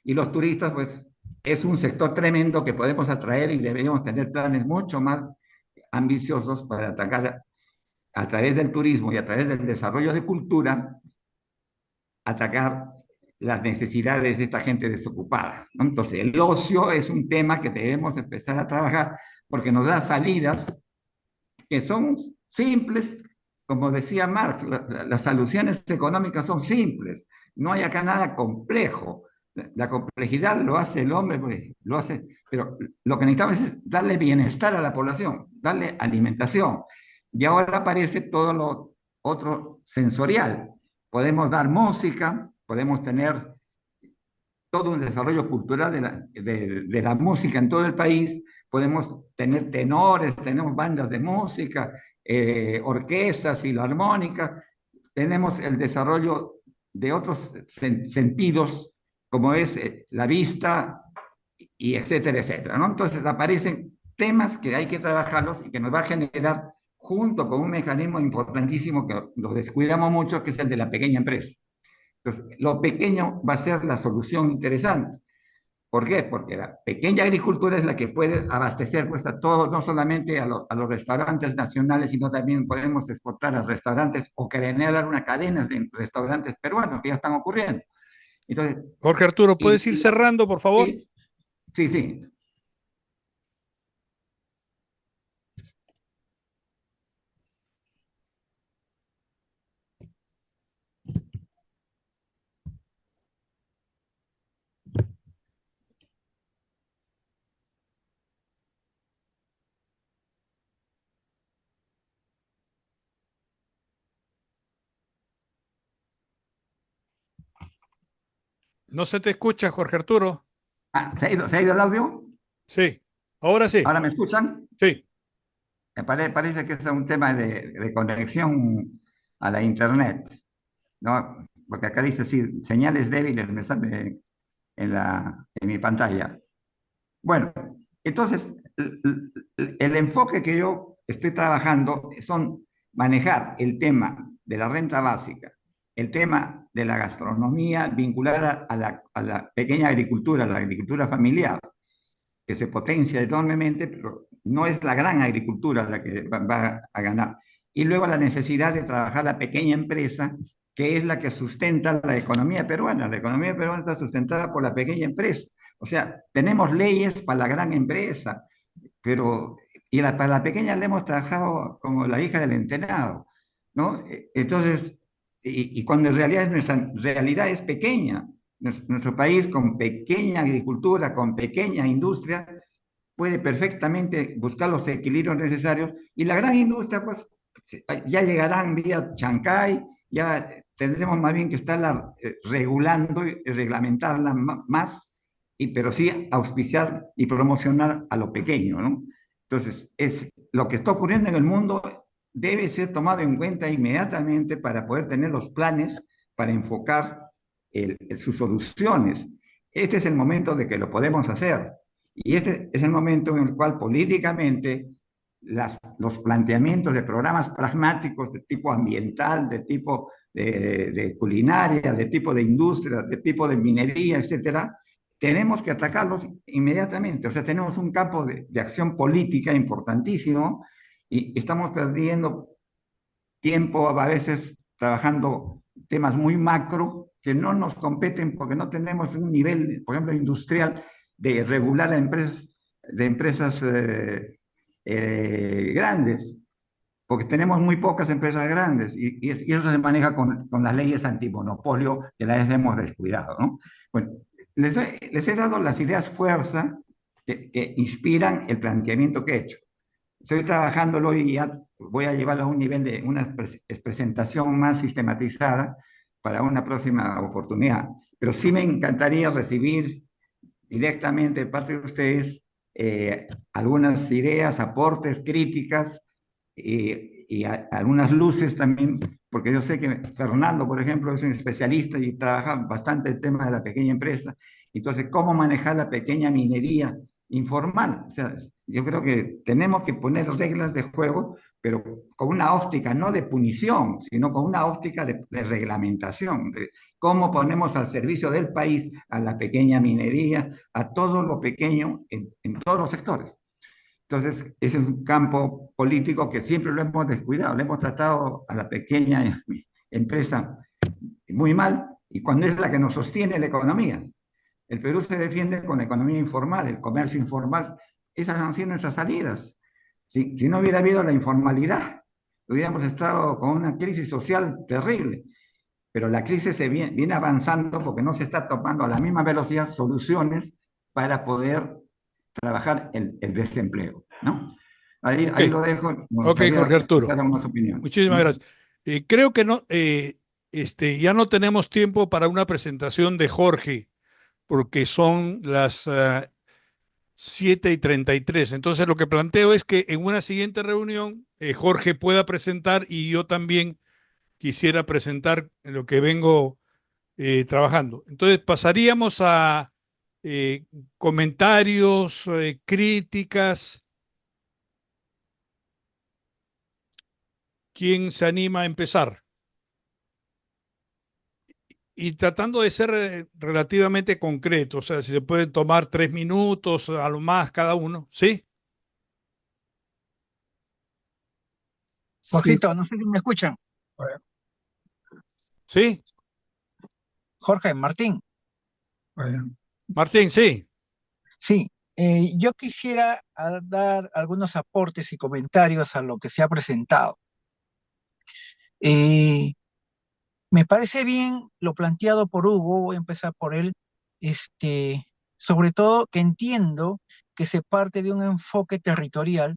Y los turistas, pues, es un sector tremendo que podemos atraer y deberíamos tener planes mucho más ambiciosos para atacar a través del turismo y a través del desarrollo de cultura, atacar las necesidades de esta gente desocupada, ¿no? Entonces, el ocio es un tema que debemos empezar a trabajar porque nos da salidas que son simples, como decía Marx, las soluciones económicas son simples, no hay acá nada complejo. La complejidad lo hace el hombre, pues, lo hace, pero lo que necesitamos es darle bienestar a la población, darle alimentación. Y ahora aparece todo lo otro sensorial. Podemos dar música, podemos tener todo un desarrollo cultural de la música en todo el país, podemos tener tenores, tenemos bandas de música, orquestas, filarmónicas, tenemos el desarrollo de otros sentidos, como es la vista, y etcétera, etcétera, ¿no? Entonces aparecen temas que hay que trabajarlos y que nos va a generar, junto con un mecanismo importantísimo que lo descuidamos mucho, que es el de la pequeña empresa. Entonces, lo pequeño va a ser la solución interesante. ¿Por qué? Porque la pequeña agricultura es la que puede abastecer, pues, a todos, no solamente a los restaurantes nacionales, sino también podemos exportar a restaurantes o crear una cadena de restaurantes peruanos que ya están ocurriendo. Entonces, Jorge Arturo, ¿puedes ir cerrando, por favor? Sí, sí. No se te escucha, Jorge Arturo. ¿Se ha ido el audio? Sí, ahora sí. ¿Ahora me escuchan? Sí. Parece que es un tema de conexión a la internet, ¿no? Porque acá dice, sí, señales débiles me sale en mi pantalla. Bueno, entonces, el enfoque que yo estoy trabajando son manejar el tema de la renta básica, el tema de la gastronomía vinculada a la pequeña agricultura, a la agricultura familiar, que se potencia enormemente, pero no es la gran agricultura la que va a ganar. Y luego la necesidad de trabajar la pequeña empresa, que es la que sustenta la economía peruana. La economía peruana está sustentada por la pequeña empresa. O sea, tenemos leyes para la gran empresa, pero para la pequeña le hemos trabajado como la hija del entenado, ¿no? Entonces, y cuando en realidad nuestra realidad es pequeña, nuestro país con pequeña agricultura, con pequeña industria, puede perfectamente buscar los equilibrios necesarios y la gran industria, pues, ya llegarán vía Chancay, ya tendremos más bien que estarla regulando y reglamentarla más, pero sí auspiciar y promocionar a lo pequeño, ¿no? Entonces, lo que está ocurriendo en el mundo debe ser tomado en cuenta inmediatamente para poder tener los planes para enfocar sus soluciones. Este es el momento de que lo podemos hacer. Y este es el momento en el cual políticamente los planteamientos de programas pragmáticos de tipo ambiental, de tipo de culinaria, de tipo de industria, de tipo de minería, etcétera, tenemos que atacarlos inmediatamente. O sea, tenemos un campo de acción política importantísimo y estamos perdiendo tiempo a veces trabajando temas muy macro que no nos competen porque no tenemos un nivel, por ejemplo, industrial de regular a empresas grandes, porque tenemos muy pocas empresas grandes y eso se maneja con las leyes antimonopolio que las hemos descuidado, ¿no? Bueno, les he dado las ideas fuerza que inspiran el planteamiento que he hecho. Estoy trabajándolo y ya voy a llevarlo a un nivel de una presentación más sistematizada para una próxima oportunidad. Pero sí me encantaría recibir directamente de parte de ustedes algunas ideas, aportes, críticas y algunas luces también, porque yo sé que Fernando, por ejemplo, es un especialista y trabaja bastante el tema de la pequeña empresa. Entonces, ¿cómo manejar la pequeña minería informal? O sea, yo creo que tenemos que poner reglas de juego, pero con una óptica no de punición, sino con una óptica de reglamentación, de cómo ponemos al servicio del país a la pequeña minería, a todo lo pequeño en todos los sectores. Entonces, ese es un campo político que siempre lo hemos descuidado, le hemos tratado a la pequeña empresa muy mal, y cuando es la que nos sostiene la economía. El Perú se defiende con la economía informal, el comercio informal. Esas han sido nuestras salidas. Si no hubiera habido la informalidad, hubiéramos estado con una crisis social terrible. Pero la crisis viene avanzando porque no se está tomando a la misma velocidad soluciones para poder trabajar el desempleo, ¿no? Ahí lo dejo. Me Ok, gustaría Jorge Arturo. escuchar algunas opiniones. Muchísimas gracias. Creo que no, ya no tenemos tiempo para una presentación de Jorge, porque son las 7:33. Entonces, lo que planteo es que en una siguiente reunión Jorge pueda presentar y yo también quisiera presentar lo que vengo trabajando. Entonces, pasaríamos a comentarios, críticas. ¿Quién se anima a empezar? Y tratando de ser relativamente concreto, o sea, si se pueden tomar 3 minutos a lo más cada uno, ¿sí? Sí, Jorgito, no sé si me escuchan. ¿Sí? Jorge, Martín. vaya. Martín, sí. Sí, yo quisiera dar algunos aportes y comentarios a lo que se ha presentado. Eh, Me parece bien lo planteado por Hugo, voy a empezar por él, sobre todo que entiendo que se parte de un enfoque territorial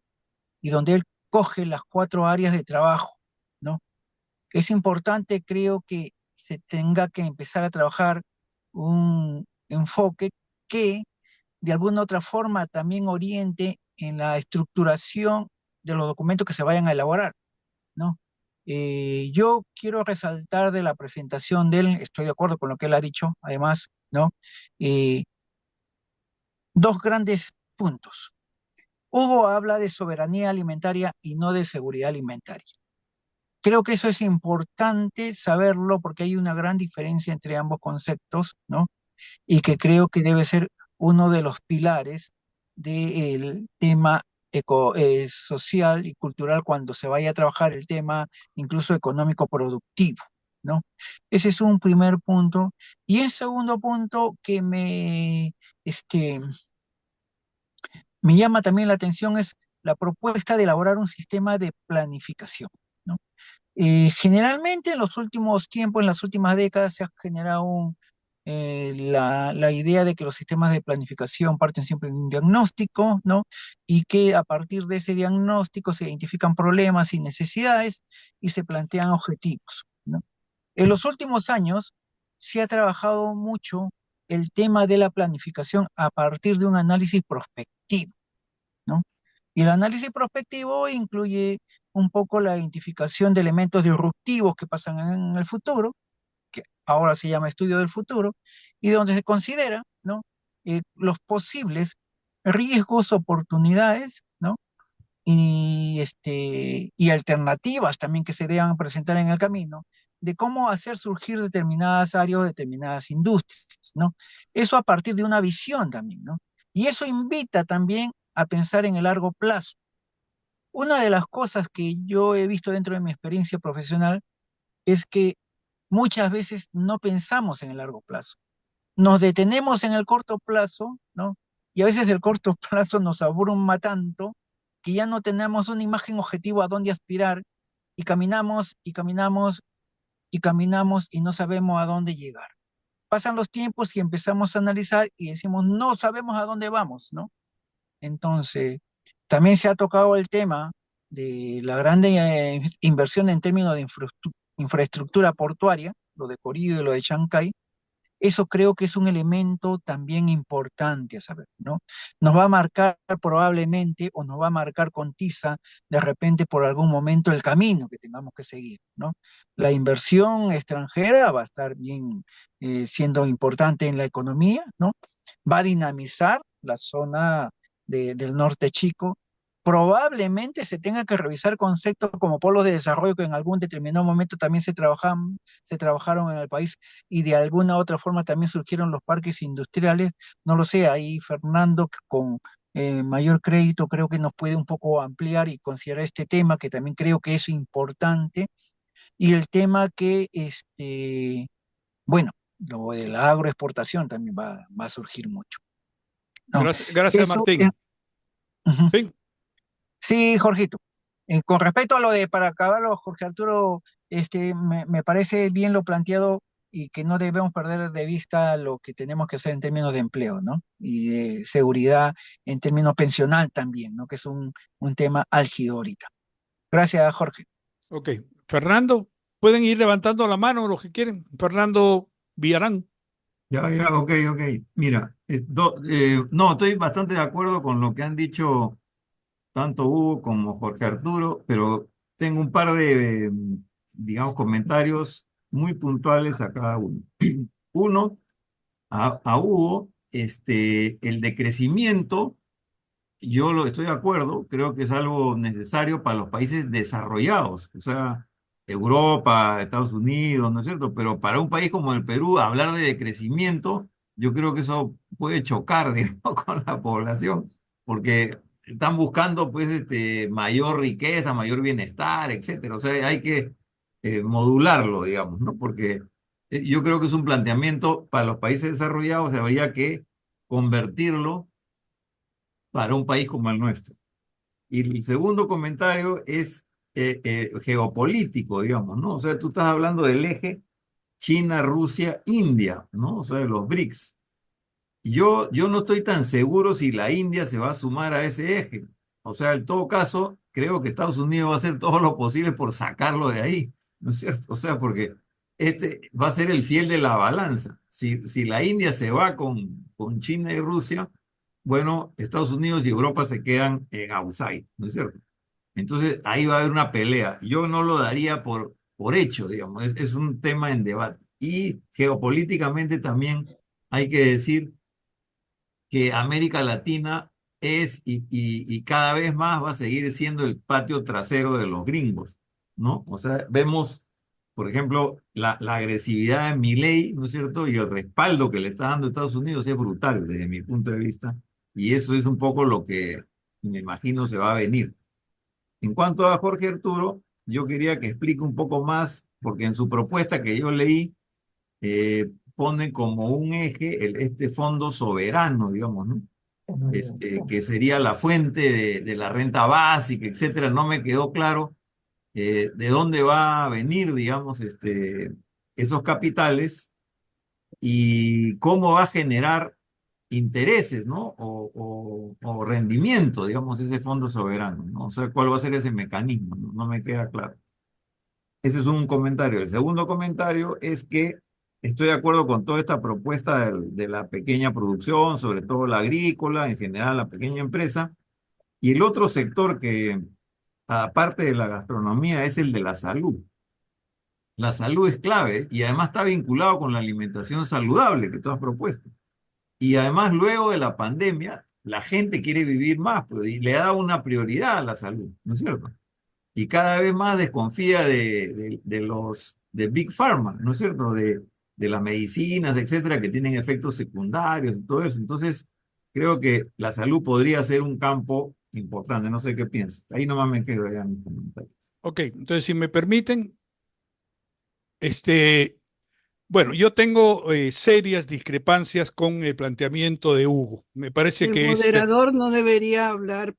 y donde él coge las 4 áreas de trabajo, ¿no? Es importante, creo, que se tenga que empezar a trabajar un enfoque que de alguna otra forma también oriente en la estructuración de los documentos que se vayan a elaborar, ¿no? Yo quiero resaltar de la presentación de él, estoy de acuerdo con lo que él ha dicho, además, ¿no? Eh, Dos grandes puntos. Hugo habla de soberanía alimentaria y no de seguridad alimentaria. Creo que eso es importante saberlo porque hay una gran diferencia entre ambos conceptos, ¿no? Y que creo que debe ser uno de los pilares del tema social y cultural cuando se vaya a trabajar el tema incluso económico productivo, ¿no? Ese es un primer punto. Y en segundo punto que me llama también la atención es la propuesta de elaborar un sistema de planificación, ¿no? Generalmente en los últimos tiempos, en las últimas décadas, se ha generado la idea de que los sistemas de planificación parten siempre de un diagnóstico, ¿no? Y que a partir de ese diagnóstico se identifican problemas y necesidades y se plantean objetivos, ¿no? En los últimos años se ha trabajado mucho el tema de la planificación a partir de un análisis prospectivo, ¿no? Y el análisis prospectivo incluye un poco la identificación de elementos disruptivos que pasan en el futuro, que ahora se llama estudio del futuro, y donde se considera, ¿no? Los posibles riesgos, oportunidades, ¿no? Y alternativas también que se deban presentar en el camino, de cómo hacer surgir determinadas áreas o determinadas industrias, ¿no? Eso a partir de una visión también, ¿no? Y eso invita también a pensar en el largo plazo. Una de las cosas que yo he visto dentro de mi experiencia profesional es que muchas veces no pensamos en el largo plazo. Nos detenemos en el corto plazo, ¿no? Y a veces el corto plazo nos abruma tanto que ya no tenemos una imagen objetiva a dónde aspirar y caminamos y caminamos y caminamos y no sabemos a dónde llegar. Pasan los tiempos y empezamos a analizar y decimos, no sabemos a dónde vamos, ¿no? Entonces, también se ha tocado el tema de la grande inversión en términos de infraestructura portuaria, lo de Corillo y lo de Chancay. Eso creo que es un elemento también importante a saber, ¿no? Nos va a marcar probablemente o nos va a marcar con tiza de repente por algún momento el camino que tengamos que seguir, ¿no? La inversión extranjera va a estar bien siendo importante en la economía, ¿no? Va a dinamizar la zona del norte chico. Probablemente se tenga que revisar conceptos como polos de desarrollo que en algún determinado momento también se trabajaron en el país y de alguna otra forma también surgieron los parques industriales. No lo sé, ahí Fernando con mayor crédito creo que nos puede un poco ampliar y considerar este tema que también creo que es importante. Y el tema que, bueno, lo de la agroexportación también va a surgir mucho, ¿no? Gracias, Eso es, Martín. ujú. Sí. Sí, Jorgito. Con respecto a lo de para acabarlo, Jorge Arturo, me parece bien lo planteado y que no debemos perder de vista lo que tenemos que hacer en términos de empleo, ¿no? Y de seguridad en términos pensional también, ¿no? Que es un tema álgido ahorita. Gracias, Jorge. Ok. Fernando, pueden ir levantando la mano los que quieren. Fernando Villarán. Ya, ya, ok, ok. Mira, no, estoy bastante de acuerdo con lo que han dicho tanto Hugo como Jorge Arturo, pero tengo un par de, digamos, comentarios muy puntuales a cada uno. Uno, a Hugo, el decrecimiento, yo lo estoy de acuerdo, creo que es algo necesario para los países desarrollados, o sea, Europa, Estados Unidos, ¿no es cierto? Pero para un país como el Perú, hablar de decrecimiento, yo creo que eso puede chocar, digamos, con la población, porque están buscando, pues, mayor riqueza, mayor bienestar, etcétera. O sea, hay que modularlo, digamos, ¿no? Porque yo creo que es un planteamiento para los países desarrollados, habría que convertirlo para un país como el nuestro. Y el segundo comentario es geopolítico, digamos, ¿no? O sea, tú estás hablando del eje China, Rusia, India, ¿no? O sea, de los BRICS. Yo no estoy tan seguro si la India se va a sumar a ese eje. O sea, en todo caso, creo que Estados Unidos va a hacer todo lo posible por sacarlo de ahí, ¿no es cierto? O sea, porque este va a ser el fiel de la balanza. Si la India se va con China y Rusia, bueno, Estados Unidos y Europa se quedan en outside, ¿no es cierto? Entonces ahí va a haber una pelea. Yo no lo daría por hecho, digamos, es un tema en debate. Y geopolíticamente también hay que decir que América Latina es y cada vez más va a seguir siendo el patio trasero de los gringos, ¿no? O sea, vemos, por ejemplo, la agresividad de Milei, ¿no es cierto? Y el respaldo que le está dando Estados Unidos es brutal desde mi punto de vista, y eso es un poco lo que me imagino se va a venir. En cuanto a Jorge Arturo, yo quería que explique un poco más, porque en su propuesta que yo leí, pone como un eje este fondo soberano, digamos, ¿no? Que sería la fuente de la renta básica, etcétera. No me quedó claro de dónde va a venir, digamos, esos capitales y cómo va a generar intereses, ¿no? O rendimiento, digamos, ese fondo soberano, ¿no? O sea, cuál va a ser ese mecanismo, ¿no? No me queda claro. Ese es un comentario. El segundo comentario es que estoy de acuerdo con toda esta propuesta de la pequeña producción, sobre todo la agrícola, en general la pequeña empresa. Y el otro sector que, aparte de la gastronomía, es el de la salud. La salud es clave y además está vinculado con la alimentación saludable que tú has propuesto. Y además, luego de la pandemia, la gente quiere vivir más, pues, y le da una prioridad a la salud, ¿no es cierto? Y cada vez más desconfía de los de Big Pharma, ¿no es cierto? De las medicinas, etcétera, que tienen efectos secundarios y todo eso. Entonces, creo que la salud podría ser un campo importante. No sé qué piensas. Ahí nomás me quedo ya en mis comentarios. Ok, entonces si me permiten, bueno, yo tengo serias discrepancias con el planteamiento de Hugo. Me parece El que moderador no debería hablar.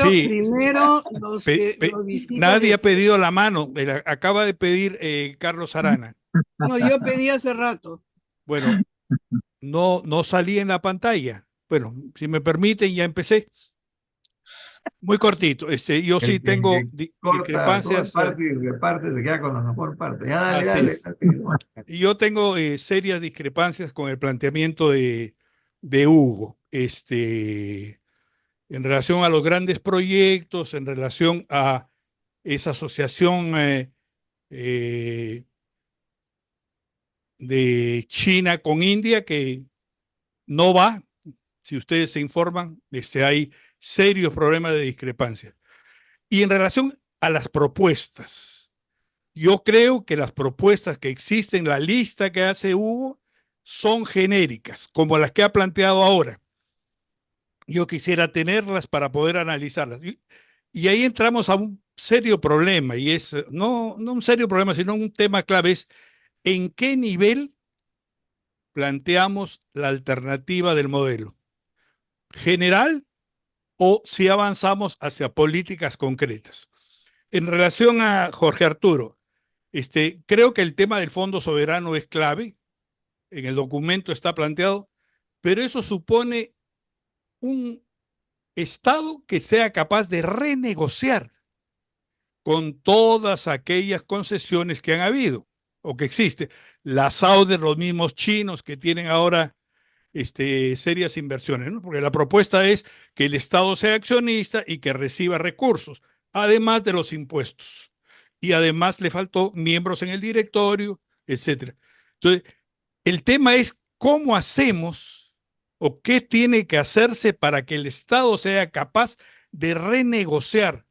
sí, Primero los que los visitas. nadie ha pedido la mano, acaba de pedir Carlos Arana. No, yo pedí hace rato. Bueno, no salí en la pantalla. Bueno, si me permiten, ya empecé. Muy cortito. Yo sí tengo Corta toda discrepancias. parte y reparte, se queda con la mejor parte. Ya dale, Así dale. es. Y yo tengo serias discrepancias con el planteamiento de Hugo, en relación a los grandes proyectos, en relación a esa asociación de China con India que no va. Si ustedes se informan, hay serios problemas de discrepancia. Y en relación a las propuestas, yo creo que las propuestas que existen, la lista que hace Hugo, son genéricas, como las que ha planteado ahora. Yo quisiera tenerlas para poder analizarlas. Y ahí entramos a un serio problema, y es no un serio problema, sino un tema clave, es en qué nivel planteamos la alternativa del modelo. ¿General o si avanzamos hacia políticas concretas? En relación a Jorge Arturo, creo que el tema del Fondo Soberano es clave, en el documento está planteado, pero eso supone un Estado que sea capaz de renegociar con todas aquellas concesiones que han habido o que existen. Las de los mismos chinos que tienen ahora serias inversiones, ¿no? Porque la propuesta es que el Estado sea accionista y que reciba recursos, además de los impuestos. Y además le faltó miembros en el directorio, etcétera. Entonces, el tema es cómo hacemos o qué tiene que hacerse para que el Estado sea capaz de renegociar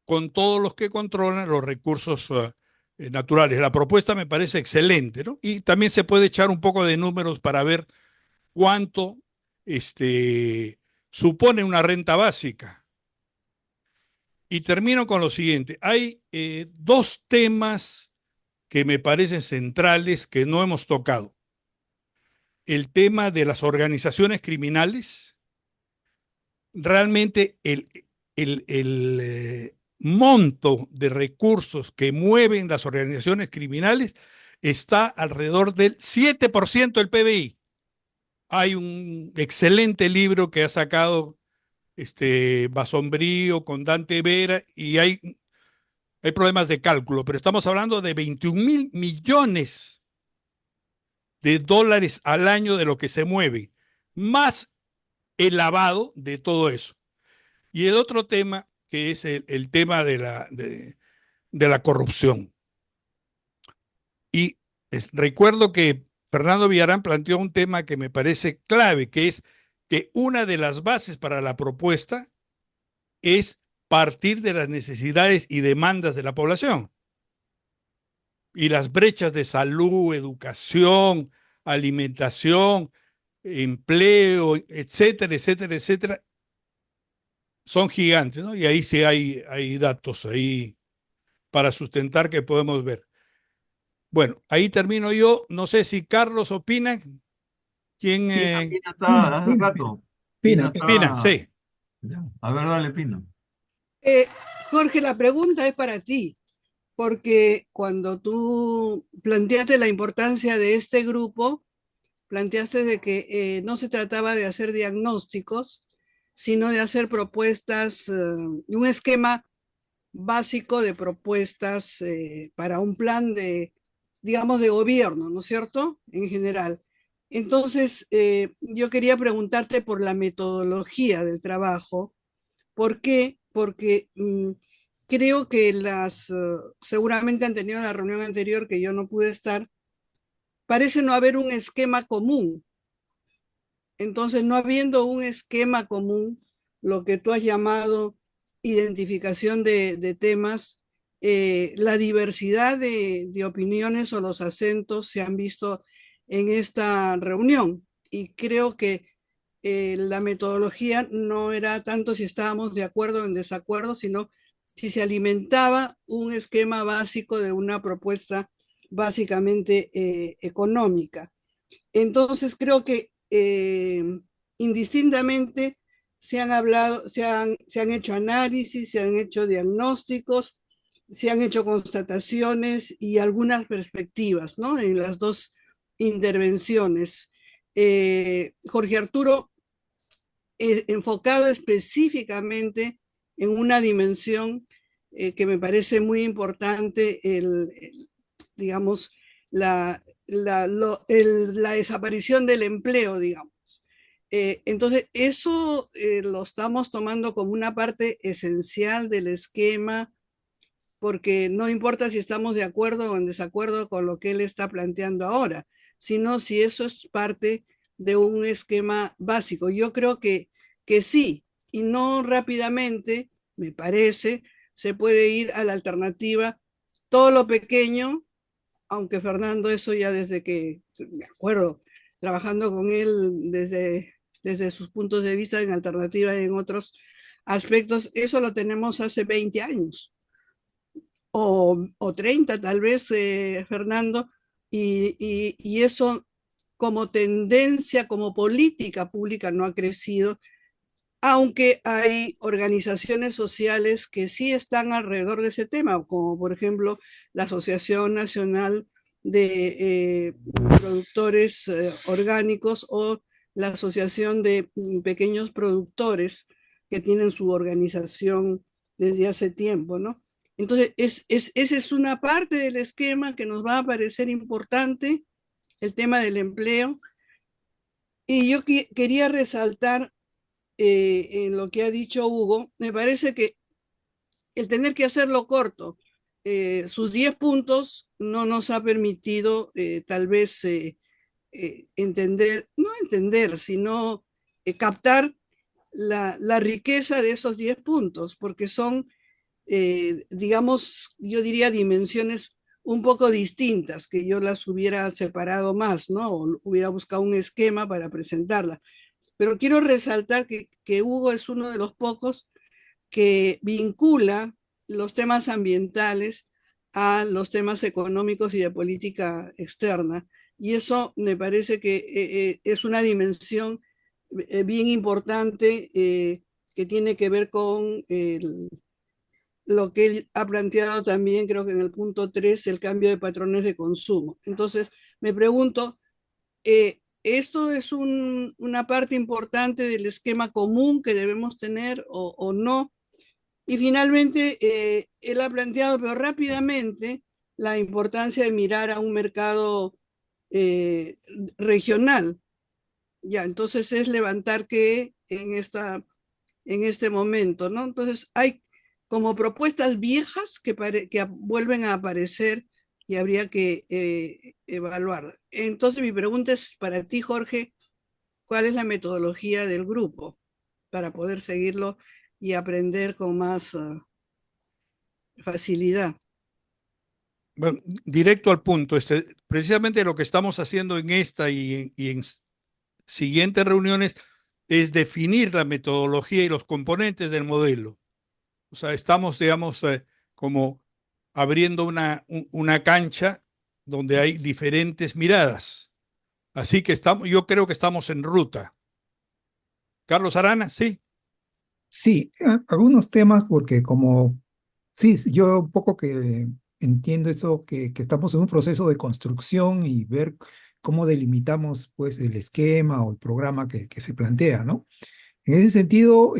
con todos los que controlan los recursos naturales. La propuesta me parece excelente, ¿no? Y también se puede echar un poco de números para ver cuánto supone una renta básica. Y termino con lo siguiente. Hay dos temas que me parecen centrales que no hemos tocado. El tema de las organizaciones criminales. Realmente el monto de recursos que mueven las organizaciones criminales está alrededor del 7% del PBI. Hay un excelente libro que ha sacado Basombrío con Dante Vera y hay problemas de cálculo, pero estamos hablando de 21.000 millones de dólares al año de lo que se mueve, más el lavado de todo eso. Y el otro tema, que es el tema de la corrupción. Y recuerdo que Fernando Villarán planteó un tema que me parece clave, que es que una de las bases para la propuesta es partir de las necesidades y demandas de la población. Y las brechas de salud, educación, alimentación, empleo, etcétera, etcétera, etcétera, son gigantes, ¿no? Y ahí sí hay datos ahí para sustentar que podemos ver. Bueno, ahí termino yo. No sé si Carlos opina. ¿Quién? Pina está hace rato. Pina Pina, está. sí. Ya. A ver, dale, Pino. Jorge, la pregunta es para ti, porque cuando tú planteaste la importancia de este grupo, planteaste de que no se trataba de hacer diagnósticos, sino de hacer propuestas, un esquema básico de propuestas para un plan de, digamos, de gobierno, ¿no es cierto? En general. Entonces, yo quería preguntarte por la metodología del trabajo. ¿Por qué? Porque creo que seguramente han tenido la reunión anterior que yo no pude estar, parece no haber un esquema común. Entonces, no habiendo un esquema común, lo que tú has llamado identificación de temas, la diversidad de opiniones o los acentos se han visto en esta reunión. Y creo que la metodología no era tanto si estábamos de acuerdo o en desacuerdo, sino si se alimentaba un esquema básico de una propuesta básicamente económica. Entonces creo que indistintamente se han hablado, se han hecho análisis, se han hecho diagnósticos, se han hecho constataciones y algunas perspectivas, ¿no? En las dos intervenciones. Jorge Arturo, enfocado específicamente en una dimensión que me parece muy importante, digamos, la desaparición del empleo, digamos. Entonces, eso lo estamos tomando como una parte esencial del esquema, porque no importa si estamos de acuerdo o en desacuerdo con lo que él está planteando ahora, sino si eso es parte de un esquema básico. Yo creo que sí, y no rápidamente, me parece, se puede ir a la alternativa todo lo pequeño, aunque Fernando, eso ya desde que me acuerdo, trabajando con él desde sus puntos de vista en alternativa y en otros aspectos, eso lo tenemos hace 20 años o 30 tal vez, Fernando, y eso como tendencia, como política pública no ha crecido, aunque hay organizaciones sociales que sí están alrededor de ese tema, como por ejemplo la Asociación Nacional de Productores Orgánicos o la Asociación de Pequeños Productores que tienen su organización desde hace tiempo, ¿no? Entonces, esa es una parte del esquema que nos va a parecer importante, el tema del empleo. Y yo quería resaltar en lo que ha dicho Hugo, me parece que el tener que hacerlo corto, sus 10 puntos no nos ha permitido tal vez entender, no entender, sino captar la riqueza de esos 10 puntos, porque son, digamos, yo diría dimensiones un poco distintas, que yo las hubiera separado más, ¿no? O hubiera buscado un esquema para presentarlas. Pero quiero resaltar que Hugo es uno de los pocos que vincula los temas ambientales a los temas económicos y de política externa. Y eso me parece que es una dimensión bien importante que tiene que ver con lo que él ha planteado también, creo que en el punto 3, el cambio de patrones de consumo. Entonces, me pregunto, ¿esto es una parte importante del esquema común que debemos tener o no? Y finalmente, él ha planteado, pero rápidamente, la importancia de mirar a un mercado regional. Ya, entonces es levantar que en este momento, ¿no? Entonces hay como propuestas viejas que vuelven a aparecer y habría que evaluar. Entonces mi pregunta es para ti, Jorge, ¿cuál es la metodología del grupo para poder seguirlo y aprender con más facilidad? Bueno, directo al punto, precisamente lo que estamos haciendo en esta y en siguientes reuniones es definir la metodología y los componentes del modelo. O sea, estamos, digamos, como abriendo una cancha donde hay diferentes miradas. Así que yo creo que estamos en ruta. Carlos Arana, sí. Sí, algunos temas porque como, sí, yo un poco que entiendo eso, que estamos en un proceso de construcción y ver cómo delimitamos pues el esquema o el programa que se plantea, ¿no? En ese sentido,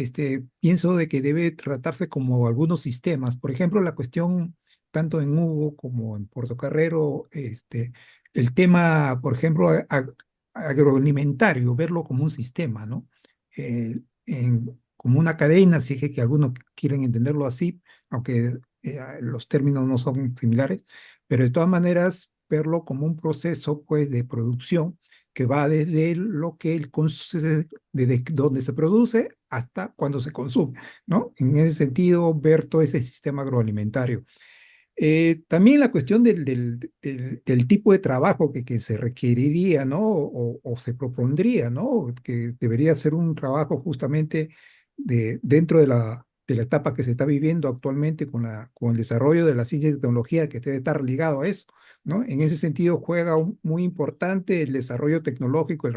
pienso de que debe tratarse como algunos sistemas. Por ejemplo, la cuestión, tanto en Hugo como en Portocarrero, el tema, por ejemplo, agroalimentario, verlo como un sistema, ¿no? Como una cadena, si es que algunos quieren entenderlo así, aunque los términos no son similares, pero de todas maneras, verlo como un proceso, pues, de producción que va desde lo que desde donde se produce hasta cuando se consume, ¿no? En ese sentido, ver todo ese sistema agroalimentario. También la cuestión del tipo de trabajo que se requeriría, ¿no? O se propondría, ¿no? Que debería ser un trabajo justamente dentro de la etapa que se está viviendo actualmente con el desarrollo de la ciencia y tecnología que debe estar ligado a eso, ¿no? En ese sentido juega muy importante el desarrollo tecnológico, el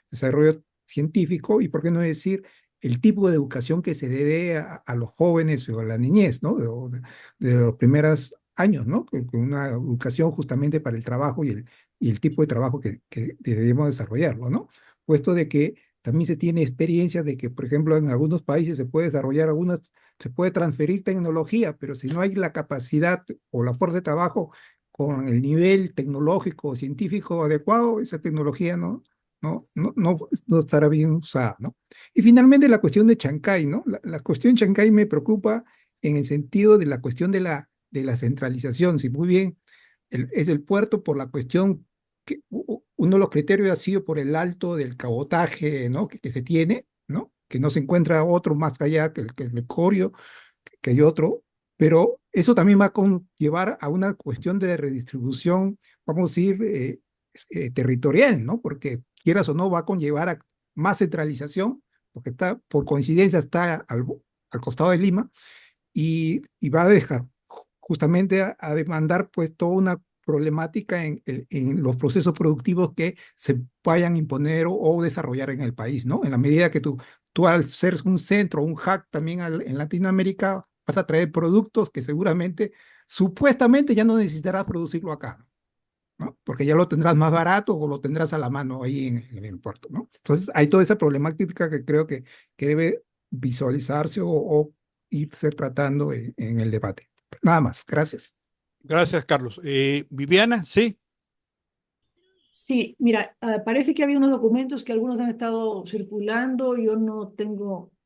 desarrollo científico y, ¿por qué no decir, el tipo de educación que se debe a los jóvenes o a la niñez, ¿no? De los primeros años, ¿no? Con una educación justamente para el trabajo y el tipo de trabajo que debemos desarrollarlo, ¿no? Puesto de que también se tiene experiencia de que, por ejemplo, en algunos países se puede transferir tecnología, pero si no hay la capacidad o la fuerza de trabajo con el nivel tecnológico o científico adecuado, esa tecnología no estará bien usada, ¿no? Y finalmente la cuestión de Chancay, ¿no? La cuestión de Chancay me preocupa en el sentido de la cuestión de la centralización. Si muy bien es el puerto por la cuestión que uno de los criterios ha sido por el alto del cabotaje, ¿no? Que se tiene, ¿no? Que no se encuentra otro más allá que el de Corio, que hay otro, pero eso también va a llevar a una cuestión de redistribución, vamos a decir, territorial, ¿no? Porque quieras o no, va a conllevar a más centralización, porque por coincidencia está al costado de Lima, y va a dejar justamente a demandar pues toda una problemática en los procesos productivos que se vayan a imponer o desarrollar en el país, ¿no? En la medida que tú al ser un centro, un hub también en Latinoamérica, vas a traer productos que seguramente, supuestamente ya no necesitarás producirlo acá, ¿no? Porque ya lo tendrás más barato o lo tendrás a la mano ahí en el puerto, ¿no? Entonces hay toda esa problemática que creo que debe visualizarse o irse tratando en el debate. Nada más, gracias. Gracias, Carlos. Viviana, sí. Sí, mira, parece que había unos documentos que algunos han estado circulando, yo no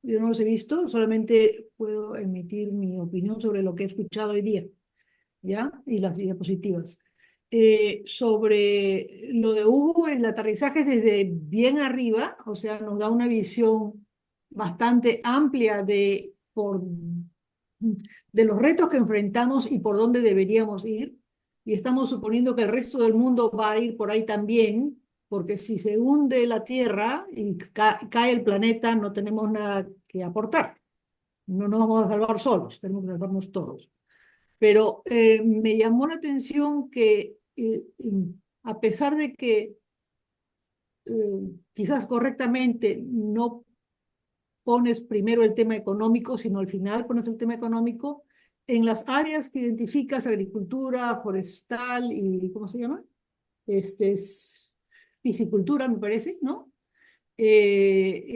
los he visto, solamente puedo emitir mi opinión sobre lo que he escuchado hoy día, ¿ya? Y las diapositivas. Sobre lo de Hugo, el aterrizaje es desde bien arriba, o sea, nos da una visión bastante amplia de los retos que enfrentamos y por dónde deberíamos ir. Y estamos suponiendo que el resto del mundo va a ir por ahí también, porque si se hunde la Tierra y cae el planeta, no tenemos nada que aportar. No nos vamos a salvar solos, tenemos que salvarnos todos. Pero me llamó la atención que a pesar de que quizás correctamente no pones primero el tema económico, sino al final pones el tema económico, en las áreas que identificas, agricultura, forestal y, ¿cómo se llama? Es piscicultura, me parece, ¿no? Se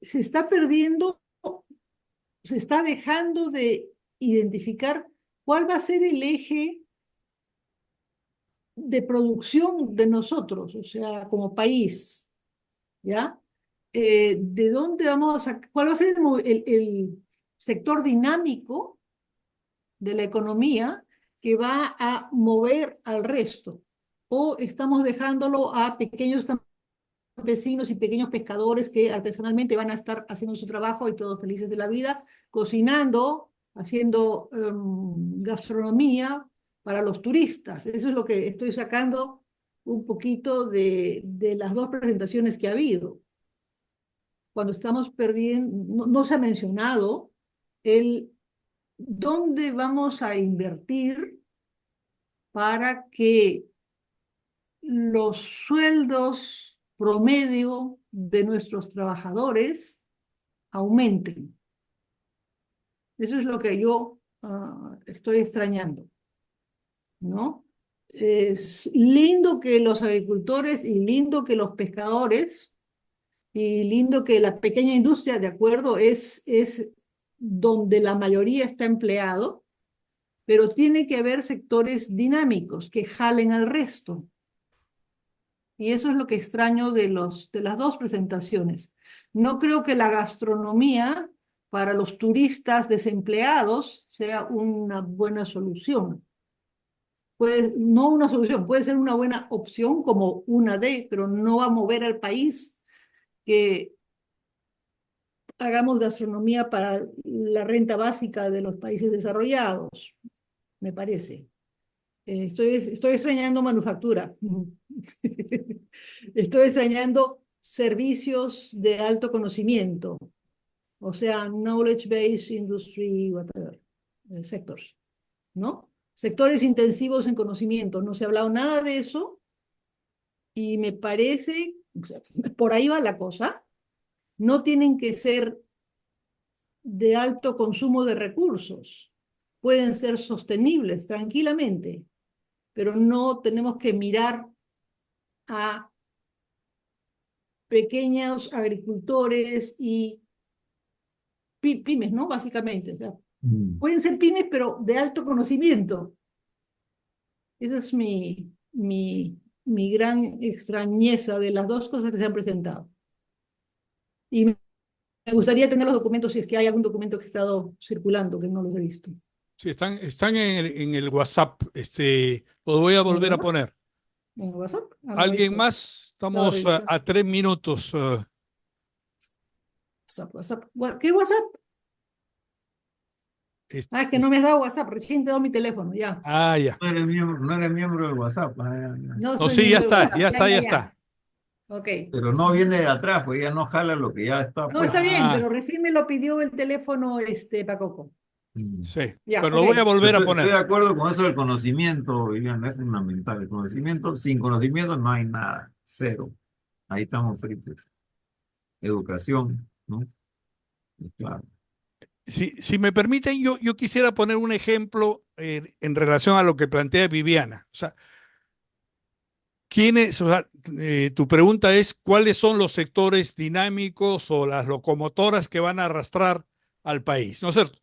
está perdiendo, se está dejando de identificar cuál va a ser el eje de producción de nosotros, o sea, como país, ¿ya? ¿De dónde vamos a sacar? ¿Cuál va a ser el sector dinámico de la economía que va a mover al resto? ¿O estamos dejándolo a pequeños campesinos y pequeños pescadores que artesanalmente van a estar haciendo su trabajo y todos felices de la vida, cocinando, haciendo gastronomía para los turistas? Eso es lo que estoy sacando un poquito de las dos presentaciones que ha habido. Cuando estamos perdiendo, no se ha mencionado el dónde vamos a invertir para que los sueldos promedio de nuestros trabajadores aumenten. Eso es lo que yo estoy extrañando, ¿no? Es lindo que los agricultores y lindo que los pescadores Y lindo que la pequeña industria, de acuerdo, es donde la mayoría está empleado, pero tiene que haber sectores dinámicos que jalen al resto. Y eso es lo que extraño de las dos presentaciones. No creo que la gastronomía para los turistas desempleados sea una buena solución. No una solución, puede ser una buena opción como una de, pero no va a mover al país que hagamos gastronomía para la renta básica de los países desarrollados, me parece. Estoy extrañando manufactura. Estoy extrañando servicios de alto conocimiento, o sea, knowledge-based industry, whatever, sectors, ¿no? Sectores intensivos en conocimiento. No se ha hablado nada de eso y me parece, o sea, por ahí va la cosa. No tienen que ser de alto consumo de recursos. Pueden ser sostenibles tranquilamente, pero no tenemos que mirar a pequeños agricultores y pymes, ¿no? Básicamente. O sea, pueden ser pymes, pero de alto conocimiento. Esa es mi gran extrañeza de las dos cosas que se han presentado. Y me gustaría tener los documentos si es que hay algún documento que ha estado circulando, que no los he visto. Sí, están en el WhatsApp. Los voy a ¿En el volver a WhatsApp? poner. ¿En el WhatsApp? Ah, no he ¿Alguien visto. más? Estaba Estamos revisando. a 3 minutos. WhatsApp. ¿Qué WhatsApp? Es- Ah, es que es- no me has dado WhatsApp, recién te doy mi teléfono, ya. ya. No eres miembro del WhatsApp. No No, soy sí, ya miembro de está, WhatsApp, ya ya, está, ya ya, ya. está. Ok. Pero no viene de atrás, pues ya no jala lo que ya está No, está puesto. bien, pero Ah, recién me lo pidió el teléfono Pacoco. sí. Ya, Pero lo ok. voy a volver a Estoy poner. de acuerdo con eso del conocimiento, Viviana, es fundamental. El conocimiento, sin conocimiento no hay nada, cero. Ahí estamos fritos. Educación, ¿no? Y claro. Si me permiten, yo quisiera poner un ejemplo en relación a lo que plantea Viviana. O sea, o sea, tu pregunta es, ¿cuáles son los sectores dinámicos o las locomotoras que van a arrastrar al país? ¿No es cierto?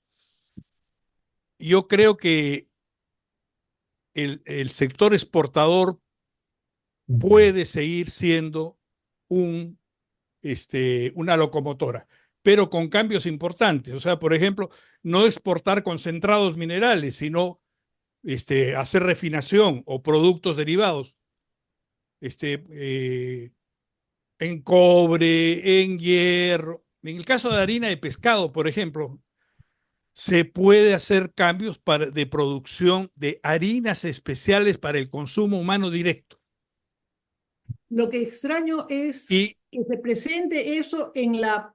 Yo creo que el sector exportador puede seguir siendo un, una locomotora, pero con cambios importantes. O sea, por ejemplo, no exportar concentrados minerales, sino hacer refinación o productos derivados en cobre, en hierro. En el caso de harina de pescado, por ejemplo, se puede hacer cambios de producción de harinas especiales para el consumo humano directo. Lo que extraño es Y que se presente eso en la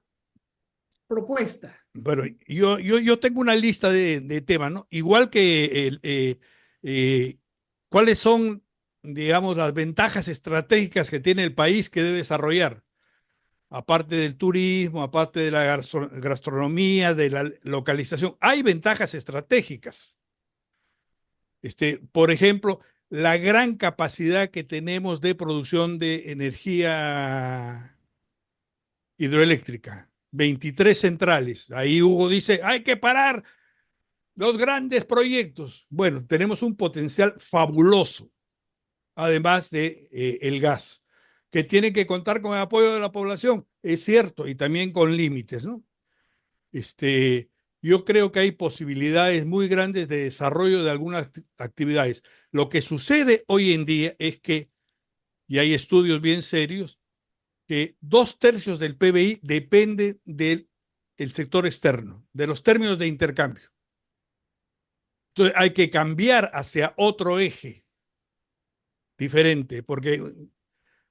propuesta. bueno, yo tengo una lista de temas, ¿no? Igual que cuáles son, digamos, las ventajas estratégicas que tiene el país que debe desarrollar, aparte del turismo, aparte de la gastronomía, de la localización. Hay ventajas estratégicas. Por ejemplo, la gran capacidad que tenemos de producción de energía hidroeléctrica. 23 centrales. Ahí Hugo dice, hay que parar los grandes proyectos. Bueno, tenemos un potencial fabuloso, además de el gas, que tiene que contar con el apoyo de la población, es cierto, y también con límites, ¿no? Yo creo que hay posibilidades muy grandes de desarrollo de algunas actividades. Lo que sucede hoy en día es que, y hay estudios bien serios, que 2/3 del PBI depende del sector externo, de los términos de intercambio. Entonces hay que cambiar hacia otro eje diferente, porque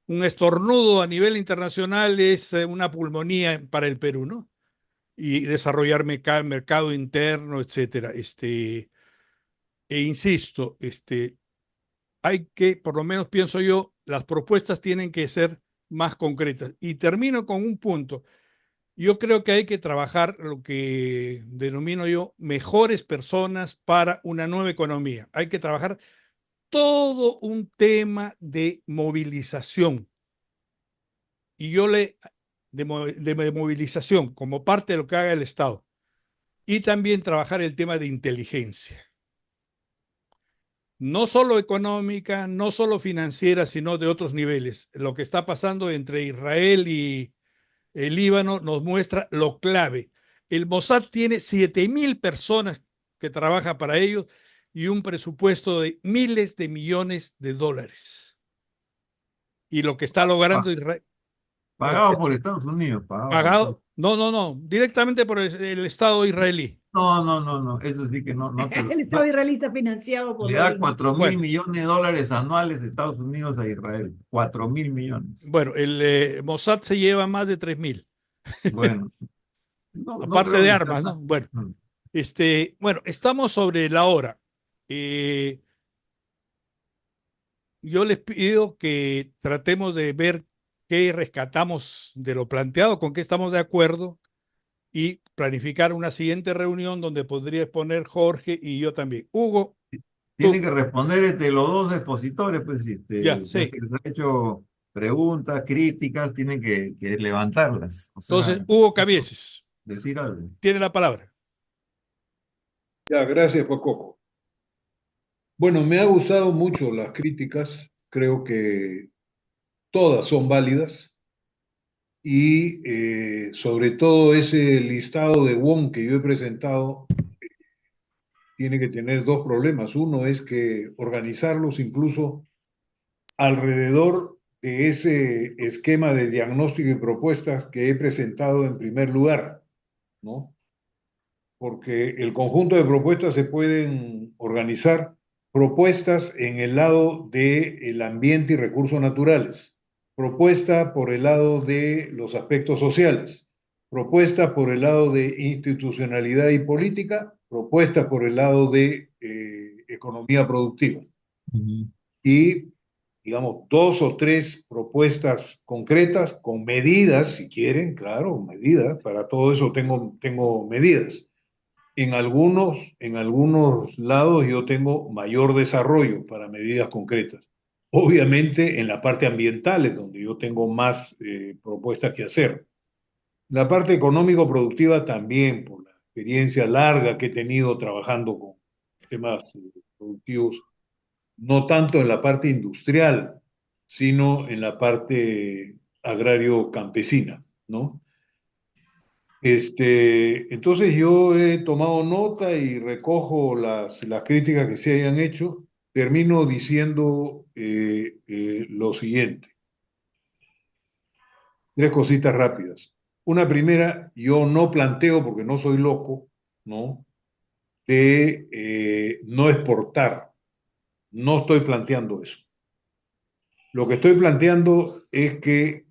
un estornudo a nivel internacional es una pulmonía para el Perú, ¿no? Y desarrollar mercado interno, etcétera. Insisto, hay que, por lo menos pienso yo, las propuestas tienen que ser más concretas. Y termino con un punto. Yo creo que hay que trabajar lo que denomino yo mejores personas para una nueva economía. Hay que trabajar todo un tema de movilización. Y yo le de movilización como parte de lo que haga el Estado. Y también trabajar el tema de inteligencia. No solo económica, no solo financiera, sino de otros niveles. Lo que está pasando entre Israel y el Líbano nos muestra lo clave. El Mossad tiene 7.000 personas que trabajan para ellos y un presupuesto de miles de millones de dólares. Y lo que está logrando Israel, Pagado por Estados Unidos, pagado por Estados pagado, no, directamente por el Estado israelí. No, eso sí que no te El Estado israelita financiado por le los da 4.000 Bueno, millones de dólares anuales de Estados Unidos a Israel. 4.000 millones. bueno, el Mossad se lleva más de 3.000, Bueno, no aparte creo de que sea armas, ¿no? tan. Bueno, bueno, estamos sobre la hora. Eh, yo les pido que tratemos de ver qué rescatamos de lo planteado, con qué estamos de acuerdo y planificar una siguiente reunión donde podría exponer Jorge y yo también. Hugo, Tienen tú, que responder los dos expositores, pues, ya, ya sí. se les ha hecho preguntas, críticas, tienen que levantarlas. O Entonces, sea, Hugo eso, Cabieses, decir algo. tiene la palabra. Ya, gracias, Pacoco. Bueno, me ha gustado mucho las críticas, creo que todas son válidas y sobre todo ese listado de WON que yo he presentado tiene que tener dos problemas. Uno es que organizarlos incluso alrededor de ese esquema de diagnóstico y propuestas que he presentado en primer lugar, ¿no? Porque el conjunto de propuestas se pueden organizar propuestas en el lado del ambiente y recursos naturales, propuesta por el lado de los aspectos sociales, propuesta por el lado de institucionalidad y política, propuesta por el lado de economía productiva. Y, digamos, dos o tres propuestas concretas con medidas, si quieren, claro, medidas, para todo eso tengo medidas. En algunos lados yo tengo mayor desarrollo para medidas concretas. Obviamente en la parte ambiental es donde yo tengo más propuestas que hacer. La parte económico-productiva también, por la experiencia larga que he tenido trabajando con temas productivos, no tanto en la parte industrial, sino en la parte agrario-campesina, ¿no? Entonces yo he tomado nota y recojo las críticas que se hayan hecho. Termino diciendo lo siguiente, tres cositas rápidas. Una primera, yo no planteo, porque no soy loco, ¿no? De no exportar. No estoy planteando eso. Lo que estoy planteando es que